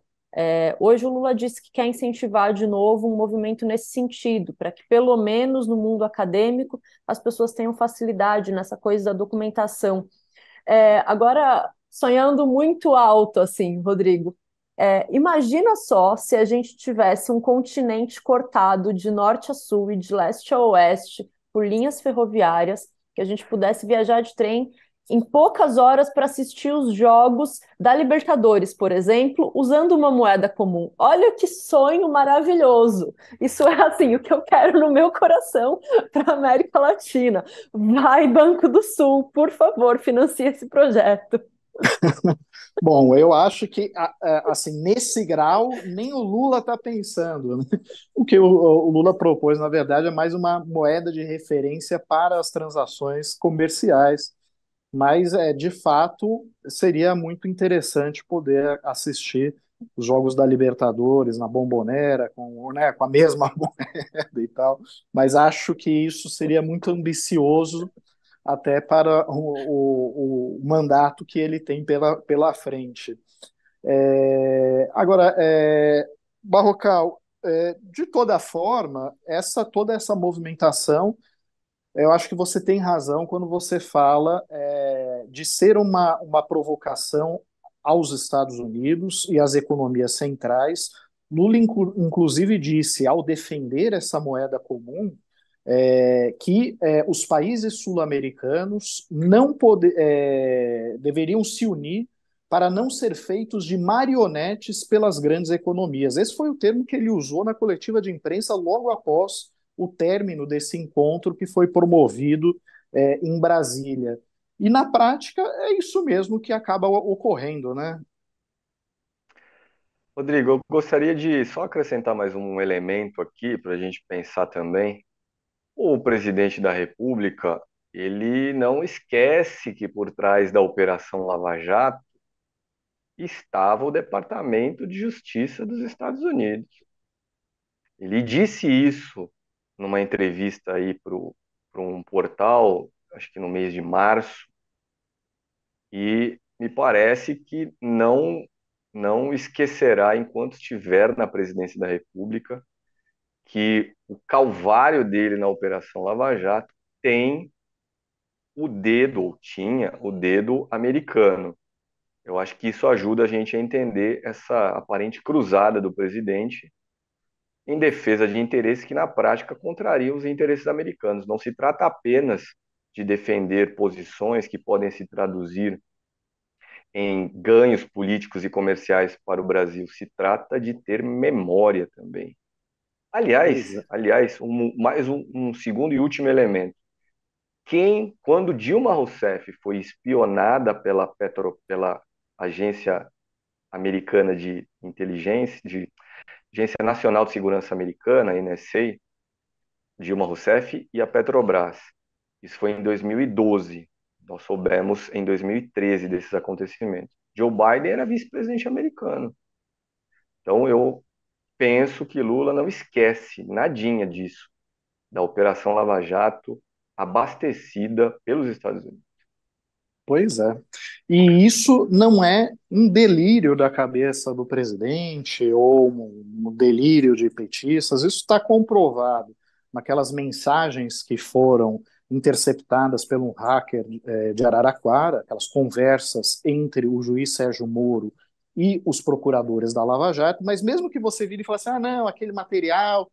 Hoje o Lula disse que quer incentivar de novo um movimento nesse sentido, para que pelo menos no mundo acadêmico as pessoas tenham facilidade nessa coisa da documentação. Agora, sonhando muito alto, assim, Rodrigo, imagina só se a gente tivesse um continente cortado de norte a sul e de leste a oeste por linhas ferroviárias, que a gente pudesse viajar de trem em poucas horas para assistir os jogos da Libertadores, por exemplo, usando uma moeda comum. Olha que sonho maravilhoso! Isso é assim, o que eu quero no meu coração para a América Latina. Vai, Banco do Sul, por favor, financie esse projeto. Bom, eu acho que assim, nesse grau nem o Lula está pensando, né? O que o Lula propôs, na verdade, é mais uma moeda de referência para as transações comerciais, mas de fato seria muito interessante poder assistir os jogos da Libertadores na Bombonera, né, com a mesma moeda e tal, mas acho que isso seria muito ambicioso até para o mandato que ele tem pela frente. Agora, Barrocal, de toda forma, toda essa movimentação, eu acho que você tem razão quando você fala de ser uma provocação aos Estados Unidos e às economias centrais. Lula, inclusive, disse, ao defender essa moeda comum, que os países sul-americanos deveriam se unir para não ser feitos de marionetes pelas grandes economias. Esse foi o termo que ele usou na coletiva de imprensa logo após o término desse encontro que foi promovido em Brasília. E na prática é isso mesmo que acaba ocorrendo, né? Rodrigo, eu gostaria de só acrescentar mais um elemento aqui para a gente pensar também. O presidente da República, ele não esquece que por trás da Operação Lava Jato estava o Departamento de Justiça dos Estados Unidos. Ele disse isso numa entrevista aí para um portal, acho que no mês de março, e me parece que não esquecerá enquanto estiver na presidência da República que o calvário dele na Operação Lava Jato tem o dedo, ou tinha o dedo americano. Eu acho que isso ajuda a gente a entender essa aparente cruzada do presidente em defesa de interesses que, na prática, contrariam os interesses americanos. Não se trata apenas de defender posições que podem se traduzir em ganhos políticos e comerciais para o Brasil, se trata de ter memória também. Aliás, mais um segundo e último elemento. Quando Dilma Rousseff foi espionada pela Agência Americana de Inteligência, Agência Nacional de Segurança Americana, NSA, Dilma Rousseff e a Petrobras. Isso foi em 2012. Nós soubemos em 2013 desses acontecimentos. Joe Biden era vice-presidente americano. Então eu penso que Lula não esquece nadinha disso, da Operação Lava Jato abastecida pelos Estados Unidos. Pois é. E isso não é um delírio da cabeça do presidente ou um delírio de petistas, isso está comprovado naquelas mensagens que foram interceptadas por um hacker de Araraquara, aquelas conversas entre o juiz Sérgio Moro e os procuradores da Lava Jato, mas mesmo que você vire e fale assim, ah, não, aquele material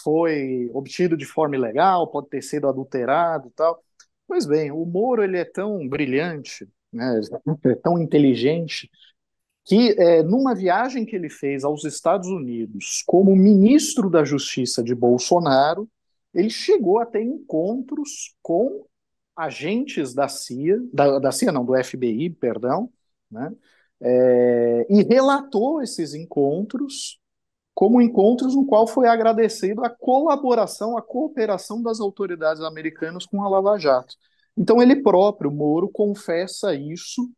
foi obtido de forma ilegal, pode ter sido adulterado e tal. Pois bem, o Moro ele é tão brilhante, né, é tão inteligente, que numa viagem que ele fez aos Estados Unidos como ministro da Justiça de Bolsonaro, ele chegou a ter encontros com agentes da CIA, da CIA não, do FBI, perdão, né, e relatou esses encontros como encontros no qual foi agradecido a colaboração, a cooperação das autoridades americanas com a Lava Jato. Então ele próprio, Moro, confessa isso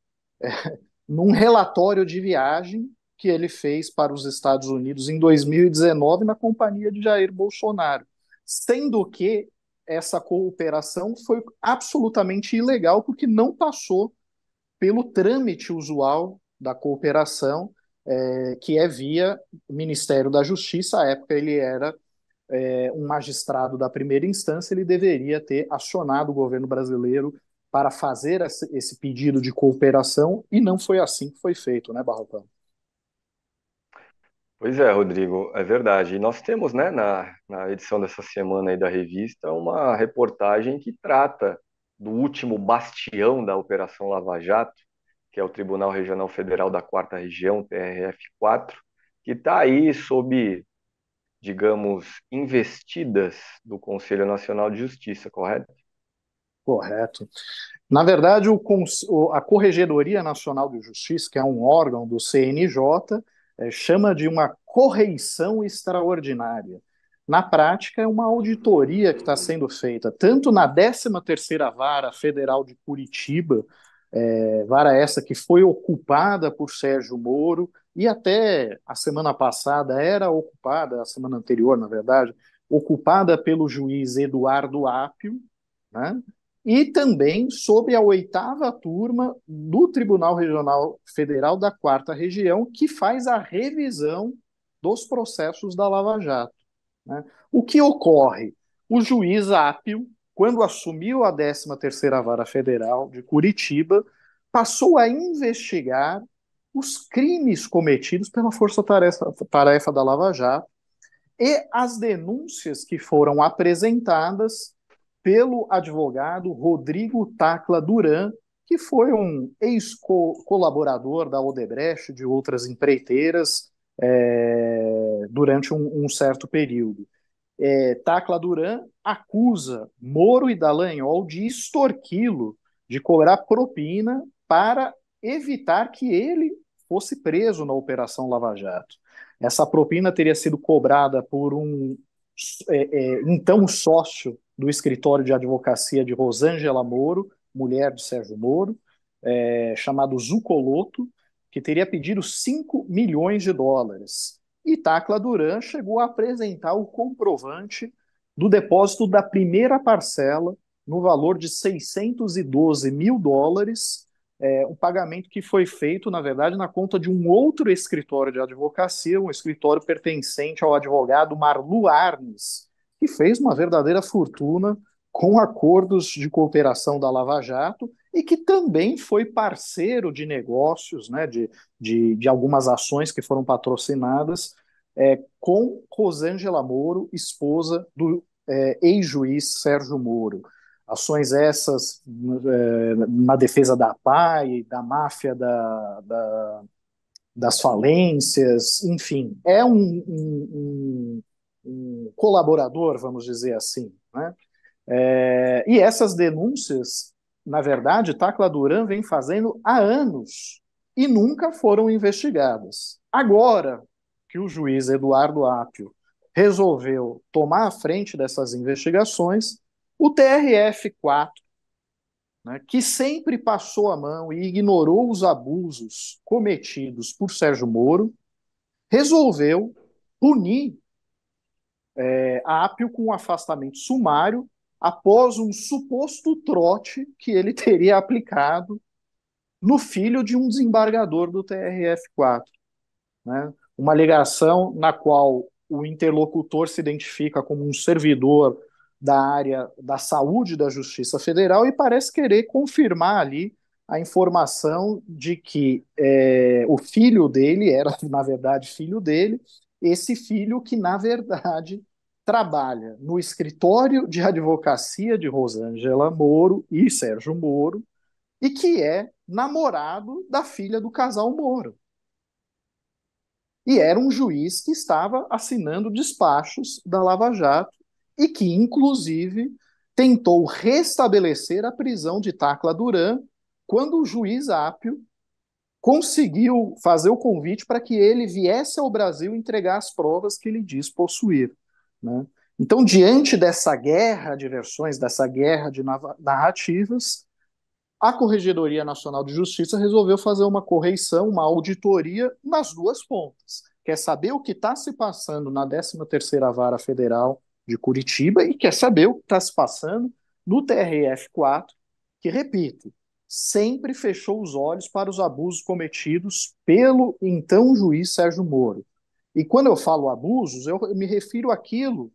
num relatório de viagem que ele fez para os Estados Unidos em 2019 na companhia de Jair Bolsonaro, sendo que essa cooperação foi absolutamente ilegal porque não passou pelo trâmite usual da cooperação, que é via Ministério da Justiça. À época ele era um magistrado da primeira instância, ele deveria ter acionado o governo brasileiro para fazer esse pedido de cooperação, e não foi assim que foi feito, né, Barrocão? Pois é, Rodrigo, é verdade. E nós temos, né, na edição dessa semana aí da revista, uma reportagem que trata do último bastião da Operação Lava Jato, que é o Tribunal Regional Federal da Quarta Região, TRF4, que está aí sob, digamos, investidas do Conselho Nacional de Justiça, correto? Correto. Na verdade, a Corregedoria Nacional de Justiça, que é um órgão do CNJ, chama de uma correição extraordinária. Na prática, é uma auditoria que está sendo feita tanto na 13ª Vara Federal de Curitiba, vara essa que foi ocupada por Sérgio Moro, e até a semana passada era ocupada, a semana anterior, na verdade, ocupada pelo juiz Eduardo Apio, né? E também sob a 8ª turma do Tribunal Regional Federal da Quarta Região, que faz a revisão dos processos da Lava Jato, né? O que ocorre? O juiz Apio, quando assumiu a 13ª Vara Federal de Curitiba, passou a investigar os crimes cometidos pela Força-Tarefa da Lava Jato e as denúncias que foram apresentadas pelo advogado Rodrigo Tacla Duran, que foi um ex-colaborador da Odebrecht, de outras empreiteiras, durante um certo período. Tacla Duran acusa Moro e Dallagnol de extorquí-lo, de cobrar propina para evitar que ele fosse preso na Operação Lava Jato. Essa propina teria sido cobrada por um então sócio do escritório de advocacia de Rosângela Moro, mulher de Sérgio Moro, chamado Zucoloto, que teria pedido 5 milhões de dólares. E Tacla Duran chegou a apresentar o comprovante do depósito da primeira parcela no valor de 612 mil dólares, um pagamento que foi feito, na verdade, na conta de um outro escritório de advocacia, um escritório pertencente ao advogado Marlu Arnes, que fez uma verdadeira fortuna com acordos de cooperação da Lava Jato e que também foi parceiro de negócios, né, de algumas ações que foram patrocinadas com Rosângela Moro, esposa do ex-juiz Sérgio Moro. Ações essas na defesa da PAI, da máfia das falências, enfim. É um colaborador, vamos dizer assim, né? E essas denúncias, na verdade, Tacla Duran vem fazendo há anos e nunca foram investigadas. Agora que o juiz Eduardo Apio resolveu tomar a frente dessas investigações, o TRF4, né, que sempre passou a mão e ignorou os abusos cometidos por Sérgio Moro, resolveu punir Apio com um afastamento sumário após um suposto trote que ele teria aplicado no filho de um desembargador do TRF4, né? Uma alegação na qual o interlocutor se identifica como um servidor da área da saúde da Justiça Federal e parece querer confirmar ali a informação de que o filho dele era, na verdade, filho dele, esse filho que, na verdade, trabalha no escritório de advocacia de Rosângela Moro e Sérgio Moro, e que é namorado da filha do casal Moro. E era um juiz que estava assinando despachos da Lava Jato e que, inclusive, tentou restabelecer a prisão de Tacla Duran quando o juiz Apio conseguiu fazer o convite para que ele viesse ao Brasil entregar as provas que ele diz possuir, né? Então, diante dessa guerra de versões, dessa guerra de narrativas, a Corregedoria Nacional de Justiça resolveu fazer uma correição, uma auditoria nas duas pontas. Quer saber o que está se passando na 13ª Vara Federal de Curitiba e quer saber o que está se passando no TRF4, que, repito, sempre fechou os olhos para os abusos cometidos pelo então juiz Sérgio Moro. E quando eu falo abusos, eu me refiro àquilo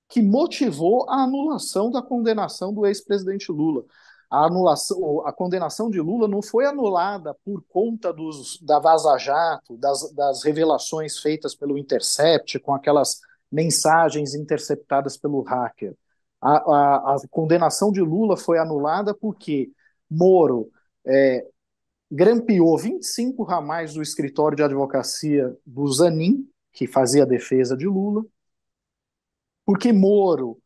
que motivou a anulação da condenação do ex-presidente Lula. A condenação de Lula não foi anulada por conta da Vaza Jato, das revelações feitas pelo Intercept, com aquelas mensagens interceptadas pelo hacker. A condenação de Lula foi anulada porque Moro grampeou 25 ramais do escritório de advocacia do Zanin, que fazia a defesa de Lula, porque Moro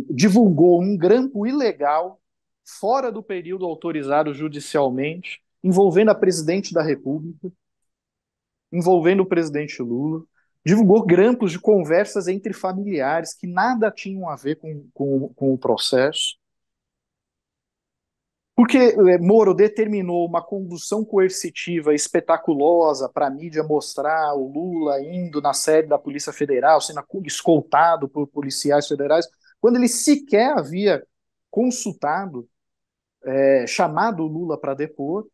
divulgou um grampo ilegal fora do período autorizado judicialmente, envolvendo a presidente da República, envolvendo o presidente Lula, divulgou grampos de conversas entre familiares que nada tinham a ver com o processo. Porque Moro determinou uma condução coercitiva espetaculosa para a mídia mostrar o Lula indo na sede da Polícia Federal, sendo escoltado por policiais federais, quando ele sequer havia consultado, chamado o Lula para depor,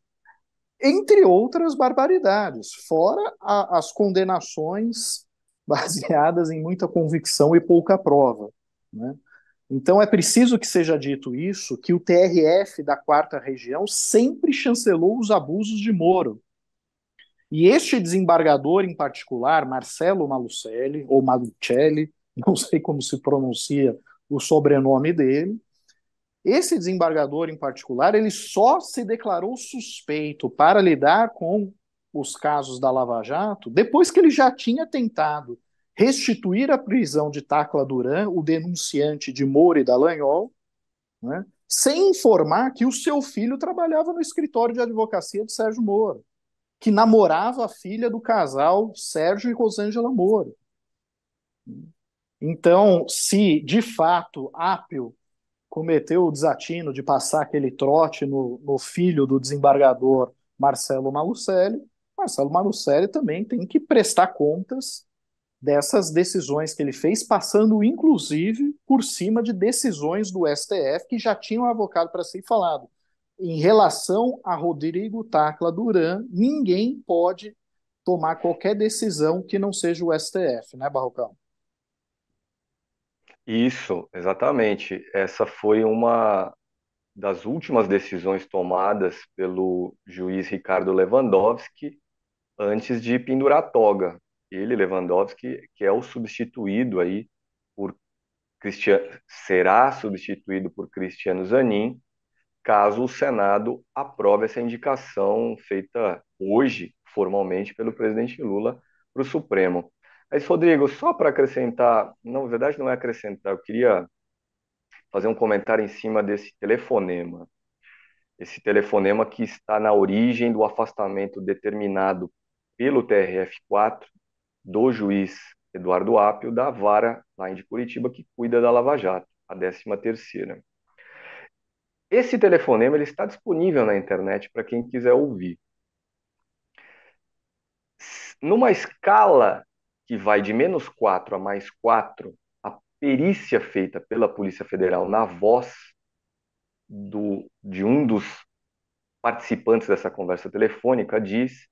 entre outras barbaridades, fora as condenações baseadas em muita convicção e pouca prova, né? Então é preciso que seja dito isso, que o TRF da 4ª Região sempre chancelou os abusos de Moro. E este desembargador em particular, Marcelo Malucelli, ou Malucelli, não sei como se pronuncia o sobrenome dele, esse desembargador em particular, ele só se declarou suspeito para lidar com os casos da Lava Jato depois que ele já tinha tentado restituir a prisão de Tacla Duran, o denunciante de Moro e Dallagnol, né, sem informar que o seu filho trabalhava no escritório de advocacia de Sérgio Moro, que namorava a filha do casal Sérgio e Rosângela Moro. Então, se de fato Apio cometeu o desatino de passar aquele trote no filho do desembargador Marcelo Malucelli também tem que prestar contas dessas decisões que ele fez, passando inclusive por cima de decisões do STF que já tinham avocado para si falado. Em relação a Rodrigo Tacla Duran, ninguém pode tomar qualquer decisão que não seja o STF, né, Barrocão? Isso, exatamente. Essa foi uma das últimas decisões tomadas pelo juiz Ricardo Lewandowski antes de pendurar a toga. Ele, Lewandowski, que é o substituído aí por será substituído por Cristiano Zanin, caso o Senado aprove essa indicação feita hoje, formalmente, pelo presidente Lula para o Supremo. Mas, Rodrigo, só para acrescentar, na verdade não é acrescentar, eu queria fazer um comentário em cima desse telefonema. Esse telefonema que está na origem do afastamento determinado pelo TRF4 do juiz Eduardo Apio da vara lá de Curitiba que cuida da Lava Jato, a 13ª. Esse telefonema ele está disponível na internet para quem quiser ouvir. Numa escala que vai de -4 a +4, a perícia feita pela Polícia Federal na voz de um dos participantes dessa conversa telefônica diz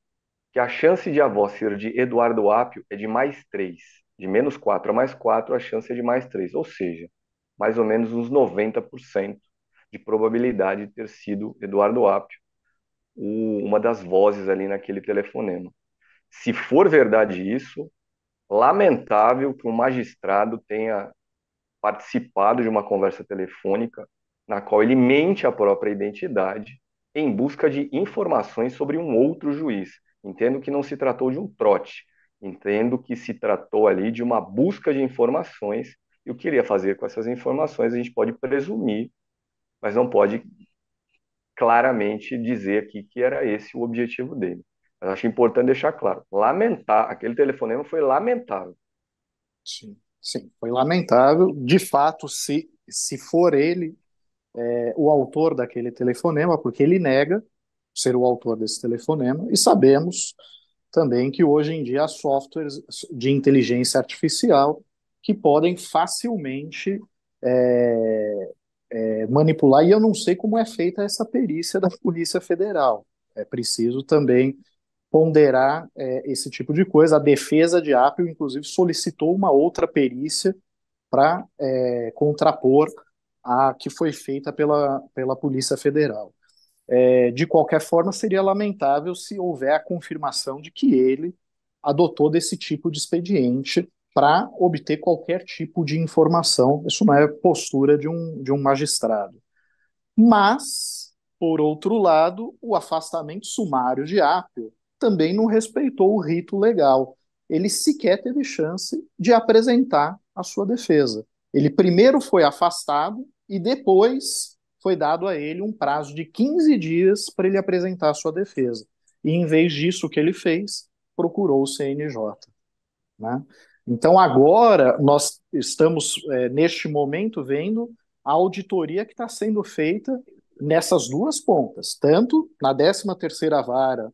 que a chance de a voz ser de Eduardo Apio é de +3. De -4 a +4, a chance é de +3. Ou seja, mais ou menos uns 90% de probabilidade de ter sido Eduardo Apio, uma das vozes ali naquele telefonema. Se for verdade isso, lamentável que um magistrado tenha participado de uma conversa telefônica na qual ele mente a própria identidade em busca de informações sobre um outro juiz. Entendo que não se tratou de um trote, entendo que se tratou ali de uma busca de informações, e o que ele ia fazer com essas informações a gente pode presumir, mas não pode claramente dizer aqui que era esse o objetivo dele. Mas acho importante deixar claro, lamentar, aquele telefonema foi lamentável. Sim, sim, foi lamentável. De fato, se for ele o autor daquele telefonema, porque ele nega ser o autor desse telefonema, e sabemos também que hoje em dia há softwares de inteligência artificial que podem facilmente é, manipular, e eu não sei como é feita essa perícia da Polícia Federal. É preciso também ponderar esse tipo de coisa. A defesa de Apple, inclusive, solicitou uma outra perícia para contrapor a que foi feita pela Polícia Federal. De qualquer forma, seria lamentável se houver a confirmação de que ele adotou desse tipo de expediente para obter qualquer tipo de informação. Isso não é postura de um magistrado. Mas, por outro lado, o afastamento sumário de Apio também não respeitou o rito legal. Ele sequer teve chance de apresentar a sua defesa. Ele primeiro foi afastado e depois foi dado a ele um prazo de 15 dias para ele apresentar a sua defesa. E em vez disso, o que ele fez? Procurou o CNJ. Né? Então, agora, nós estamos, neste momento, vendo a auditoria que está sendo feita nessas duas pontas, tanto na 13ª Vara,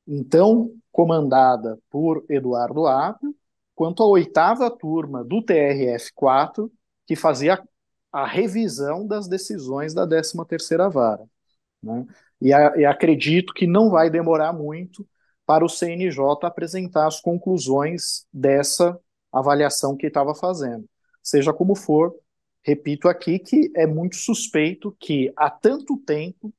então comandada por Eduardo Apio, quanto a 8ª turma do TRF4, que fazia a revisão das decisões da 13ª Vara. Né? E acredito que não vai demorar muito para o CNJ apresentar as conclusões dessa avaliação que estava fazendo. Seja como for, repito aqui que é muito suspeito que há tanto tempo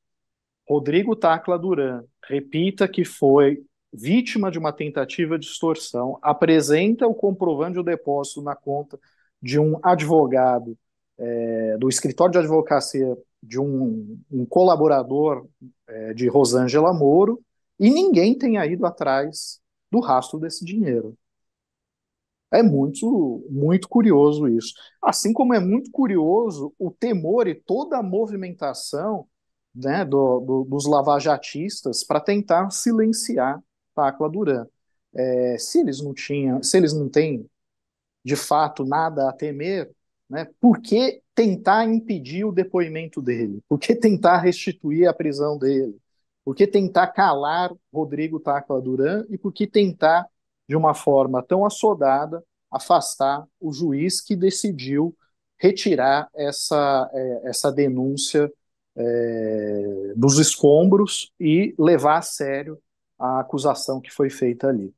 Rodrigo Tacla Duran repita que foi vítima de uma tentativa de extorsão, apresenta o comprovante do depósito na conta de um advogado do escritório de advocacia de um colaborador de Rosângela Moro, e ninguém tenha ido atrás do rastro desse dinheiro. É muito, muito curioso isso. Assim como é muito curioso o temor e toda a movimentação, né, dos lavajatistas para tentar silenciar Tacla Duran. Se eles não têm de fato nada a temer, né, por que tentar impedir o depoimento dele? Por que tentar restituir a prisão dele? Por que tentar calar Rodrigo Tacla Duran? E por que tentar, de uma forma tão assodada, afastar o juiz que decidiu retirar essa denúncia dos escombros e levar a sério a acusação que foi feita ali?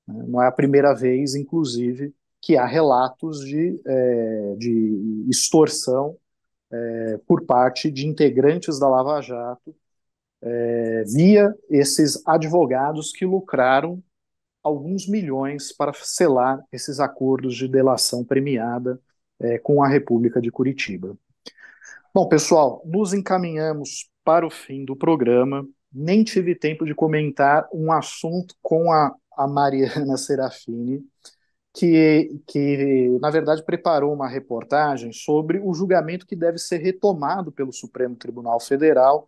Não é a primeira vez, inclusive, que há relatos de extorsão por parte de integrantes da Lava Jato via esses advogados que lucraram alguns milhões para selar esses acordos de delação premiada com a República de Curitiba. Bom, pessoal, nos encaminhamos para o fim do programa. Nem tive tempo de comentar um assunto com a Mariana Serafini, que, na verdade, preparou uma reportagem sobre o julgamento que deve ser retomado pelo Supremo Tribunal Federal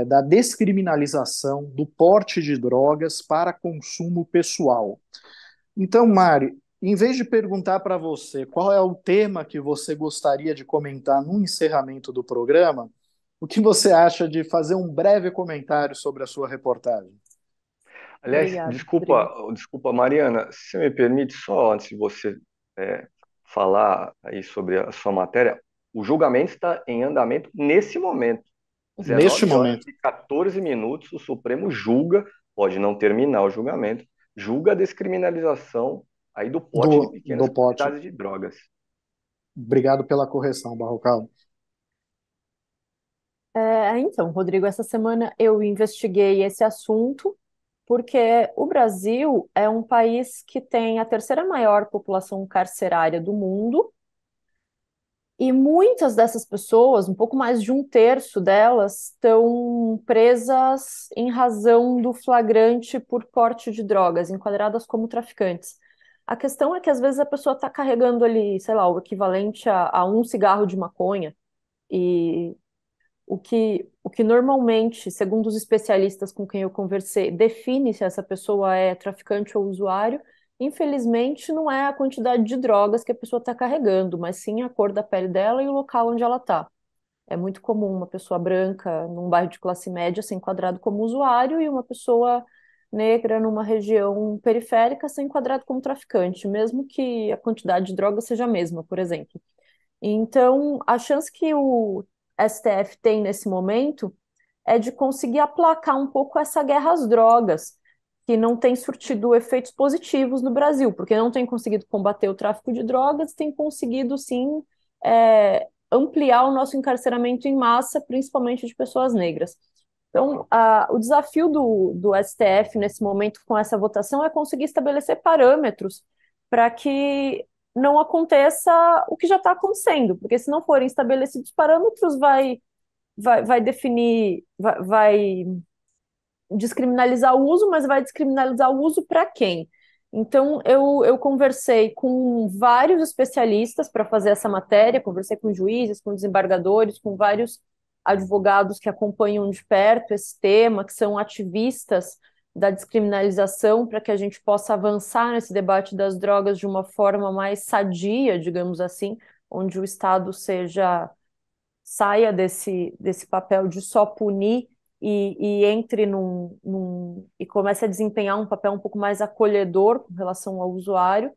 da descriminalização do porte de drogas para consumo pessoal. Então, Mari, em vez de perguntar para você qual é o tema que você gostaria de comentar no encerramento do programa, o que você acha de fazer um breve comentário sobre a sua reportagem? Aliás, Obrigada, desculpa, Mariana, se você me permite, só antes de você falar aí sobre a sua matéria, o julgamento está em andamento nesse momento. Neste 19 horas momento. e 14 minutos, o Supremo julga, pode não terminar o julgamento, julga a descriminalização aí do porte de pequenas do porte. quantidades de drogas. Obrigado pela correção, Barrocal. Então, Rodrigo, essa semana eu investiguei esse assunto porque o Brasil é um país que tem a terceira maior população carcerária do mundo e muitas dessas pessoas, um pouco mais de um terço delas, estão presas em razão do flagrante por porte de drogas, enquadradas como traficantes. A questão é que às vezes a pessoa está carregando ali, sei lá, o equivalente a um cigarro de maconha. E o que normalmente, segundo os especialistas com quem eu conversei, define se essa pessoa é traficante ou usuário, infelizmente não é a quantidade de drogas que a pessoa está carregando, mas sim a cor da pele dela e o local onde ela está. É muito comum uma pessoa branca num bairro de classe média ser enquadrado como usuário e uma pessoa negra numa região periférica ser enquadrado como traficante, mesmo que a quantidade de drogas seja a mesma, por exemplo. Então, a chance que o STF tem nesse momento é de conseguir aplacar um pouco essa guerra às drogas, que não tem surtido efeitos positivos no Brasil, porque não tem conseguido combater o tráfico de drogas, tem conseguido, sim, ampliar o nosso encarceramento em massa, principalmente de pessoas negras. Então, o desafio do STF nesse momento com essa votação é conseguir estabelecer parâmetros para que não aconteça o que já está acontecendo, porque se não forem estabelecidos parâmetros, vai definir, vai descriminalizar o uso, mas vai descriminalizar o uso para quem? Então, eu conversei com vários especialistas para fazer essa matéria, conversei com juízes, com desembargadores, com vários advogados que acompanham de perto esse tema, que são ativistas da descriminalização, para que a gente possa avançar nesse debate das drogas de uma forma mais sadia, digamos assim, onde o Estado saia desse papel de só punir e entre e comece a desempenhar um papel um pouco mais acolhedor com relação ao usuário.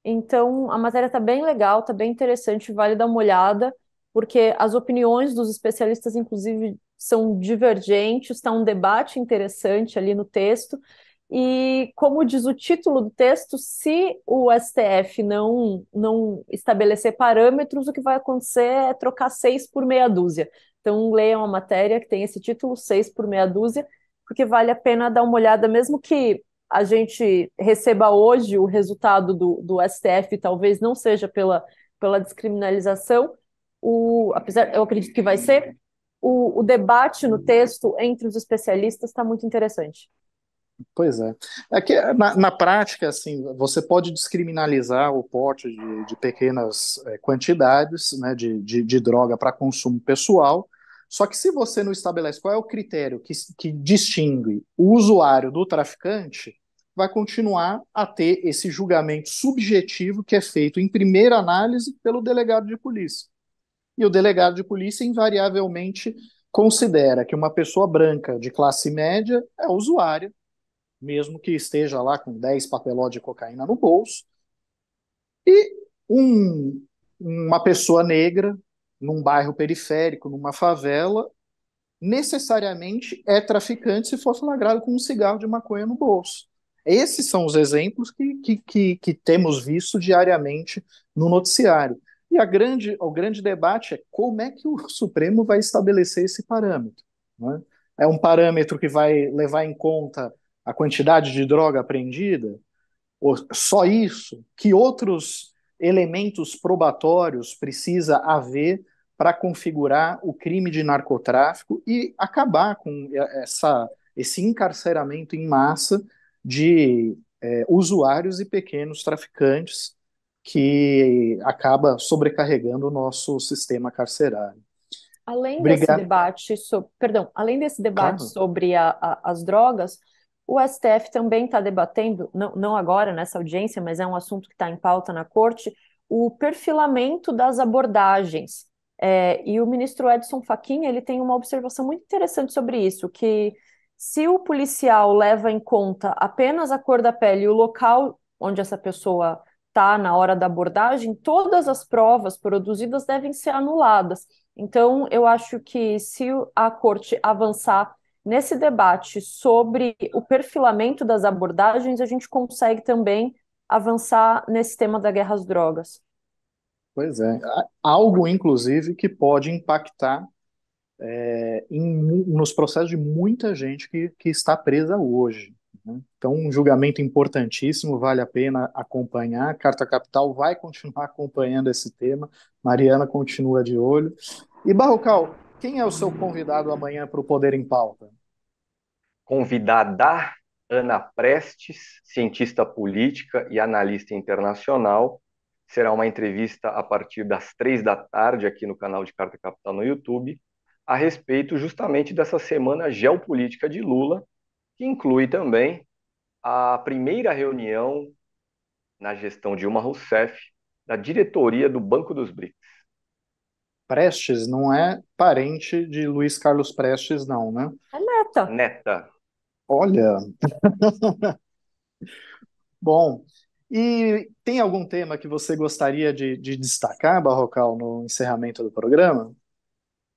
Então, a matéria está bem legal, está bem interessante, vale dar uma olhada, porque as opiniões dos especialistas, inclusive, são divergentes, está um debate interessante ali no texto. E, como diz o título do texto, se o STF não estabelecer parâmetros, o que vai acontecer é trocar seis por meia dúzia. Então, leiam a matéria que tem esse título, seis por meia dúzia, porque vale a pena dar uma olhada, mesmo que a gente receba hoje o resultado do STF, talvez não seja pela descriminalização, apesar, eu acredito que vai ser, o debate no texto entre os especialistas está muito interessante. Pois é. É que na prática, assim, você pode descriminalizar o porte de pequenas quantidades, né, de droga para consumo pessoal, só que se você não estabelece qual é o critério que distingue o usuário do traficante, vai continuar a ter esse julgamento subjetivo que é feito em primeira análise pelo delegado de polícia. E o delegado de polícia invariavelmente considera que uma pessoa branca de classe média é usuária, mesmo que esteja lá com 10 papeló de cocaína no bolso, e uma pessoa negra, num bairro periférico, numa favela, necessariamente é traficante se for flagrado com um cigarro de maconha no bolso. Esses são os exemplos que temos visto diariamente no noticiário. E o grande debate é como é que o Supremo vai estabelecer esse parâmetro, né? É um parâmetro que vai levar em conta a quantidade de droga apreendida? Ou só isso? Que outros elementos probatórios precisa haver para configurar o crime de narcotráfico e acabar com esse encarceramento em massa de usuários e pequenos traficantes que acaba sobrecarregando o nosso sistema carcerário. Obrigado. Além desse debate Claro. sobre as drogas, o STF também está debatendo, não agora nessa audiência, mas é um assunto que está em pauta na corte, o perfilamento das abordagens. E o ministro Edson Fachin, ele tem uma observação muito interessante sobre isso, que se o policial leva em conta apenas a cor da pele e o local onde essa pessoa está na hora da abordagem, todas as provas produzidas devem ser anuladas. Então, eu acho que se a corte avançar nesse debate sobre o perfilamento das abordagens, a gente consegue também avançar nesse tema da guerra às drogas. Pois é. Algo, inclusive, que pode impactar nos processos de muita gente que está presa hoje, né? Então, um julgamento importantíssimo, vale a pena acompanhar. A Carta Capital vai continuar acompanhando esse tema. Mariana continua de olho. E, Barrocal, quem é o seu convidado amanhã para o Poder em Pauta? Convidada Ana Prestes, cientista política e analista internacional. Será uma entrevista a partir das 3 da tarde aqui no canal de Carta Capital no YouTube, a respeito justamente dessa semana geopolítica de Lula, que inclui também a primeira reunião na gestão Dilma Rousseff da diretoria do Banco dos BRICS. Prestes não é parente de Luiz Carlos Prestes, não, né? É neta. Neta. Olha, bom. E tem algum tema que você gostaria de destacar, Barrocal, no encerramento do programa?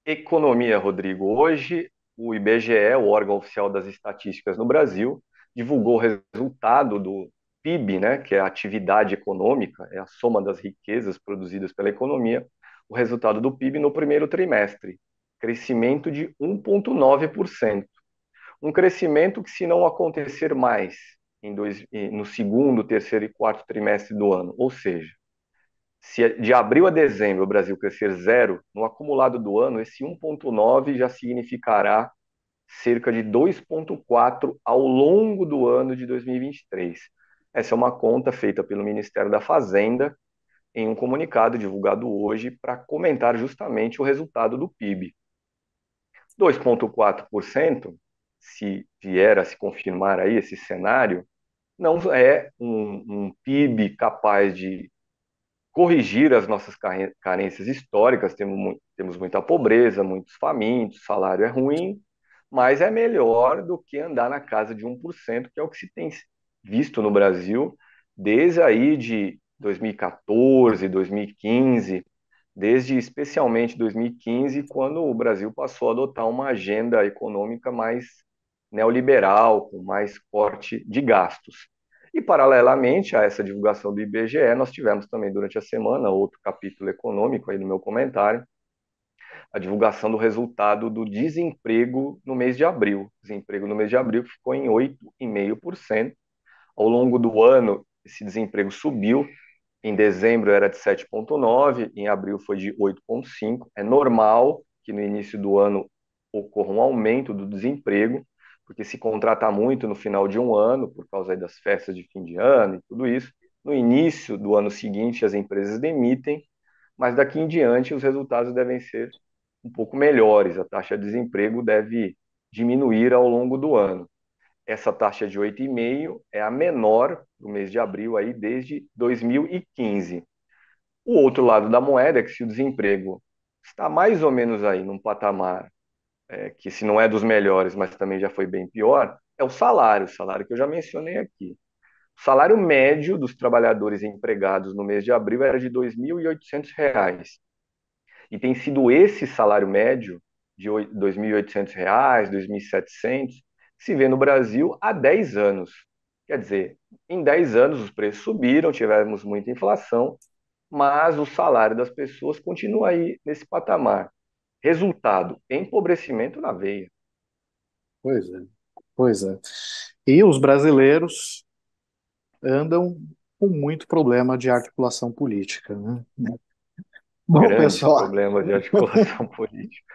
Economia, Rodrigo. Hoje, o IBGE, o órgão oficial das estatísticas no Brasil, divulgou o resultado do PIB, né, que é a atividade econômica, é a soma das riquezas produzidas pela economia, o resultado do PIB no primeiro trimestre, crescimento de 1,9%. Um crescimento que, se não acontecer mais no segundo, terceiro e quarto trimestre do ano, ou seja, se de abril a dezembro o Brasil crescer zero, no acumulado do ano, esse 1,9 já significará cerca de 2,4 ao longo do ano de 2023. Essa é uma conta feita pelo Ministério da Fazenda em um comunicado divulgado hoje para comentar justamente o resultado do PIB. 2,4%, se vier a se confirmar aí esse cenário, não é um PIB capaz de corrigir as nossas carências históricas. Temos muita pobreza, muitos famintos, salário é ruim, mas é melhor do que andar na casa de 1%, que é o que se tem visto no Brasil desde aí de 2014, 2015, desde especialmente 2015, quando o Brasil passou a adotar uma agenda econômica mais neoliberal, com mais corte de gastos. E, paralelamente a essa divulgação do IBGE, nós tivemos também durante a semana outro capítulo econômico aí no meu comentário, a divulgação do resultado do desemprego no mês de abril. O desemprego no mês de abril ficou em 8,5%. Ao longo do ano, esse desemprego subiu. Em dezembro era de 7,9%, em abril foi de 8,5%. É normal que no início do ano ocorra um aumento do desemprego, porque se contrata muito no final de um ano, por causa aí das festas de fim de ano e tudo isso. No início do ano seguinte, as empresas demitem, mas daqui em diante os resultados devem ser um pouco melhores. A taxa de desemprego deve diminuir ao longo do ano. Essa taxa de 8,5% é a menor no mês de abril aí desde 2015. O outro lado da moeda é que se o desemprego está mais ou menos aí num patamar que se não é dos melhores, mas também já foi bem pior, é o salário que eu já mencionei aqui. O salário médio dos trabalhadores empregados no mês de abril era de R$ 2.800. E tem sido esse salário médio de R$ 2.800, R$ 2.700, que se vê no Brasil há 10 anos. Quer dizer, em 10 anos os preços subiram, tivemos muita inflação, mas o salário das pessoas continua aí nesse patamar. Resultado, empobrecimento na veia. Pois é, pois é. E os brasileiros andam com muito problema de articulação política, né? Bom, Grandes pessoal, problemas de articulação política.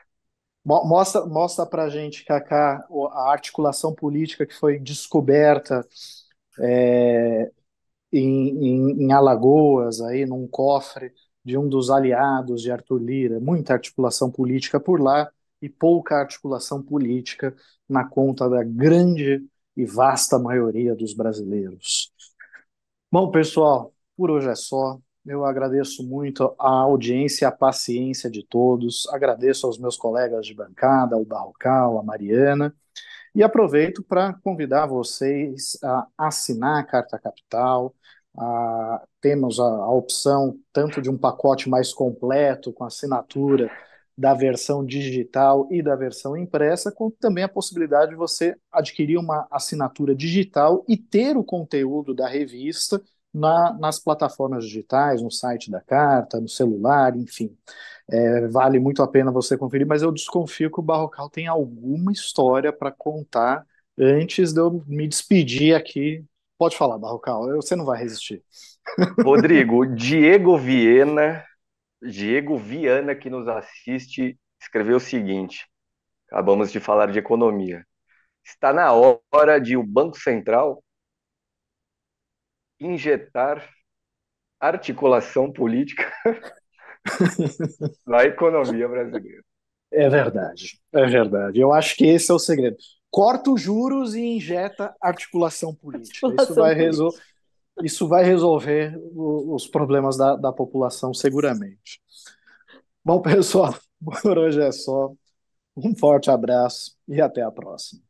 mostra para a gente, Cacá, a articulação política que foi descoberta em Alagoas, aí num cofre de um dos aliados de Arthur Lira. Muita articulação política por lá e pouca articulação política na conta da grande e vasta maioria dos brasileiros. Bom, pessoal, por hoje é só. Eu agradeço muito a audiência e a paciência de todos. Agradeço aos meus colegas de bancada, ao Barrocal, a Mariana. E aproveito para convidar vocês a assinar a Carta Capital. Temos a opção tanto de um pacote mais completo, com assinatura da versão digital e da versão impressa, como também a possibilidade de você adquirir uma assinatura digital e ter o conteúdo da revista nas plataformas digitais, no site da Carta, no celular, enfim. Vale muito a pena você conferir, mas eu desconfio que o Barrocal tem alguma história para contar antes de eu me despedir aqui. Pode falar, Barrocal, você não vai resistir. Rodrigo, Diego Viana, que nos assiste, escreveu o seguinte: acabamos de falar de economia. Está na hora de o Banco Central injetar articulação política na economia brasileira. É verdade, é verdade. Eu acho que esse é o segredo. Corta os juros e injeta articulação política. Isso vai resolver os problemas da população, seguramente. Bom, pessoal, por hoje é só. Um forte abraço e até a próxima.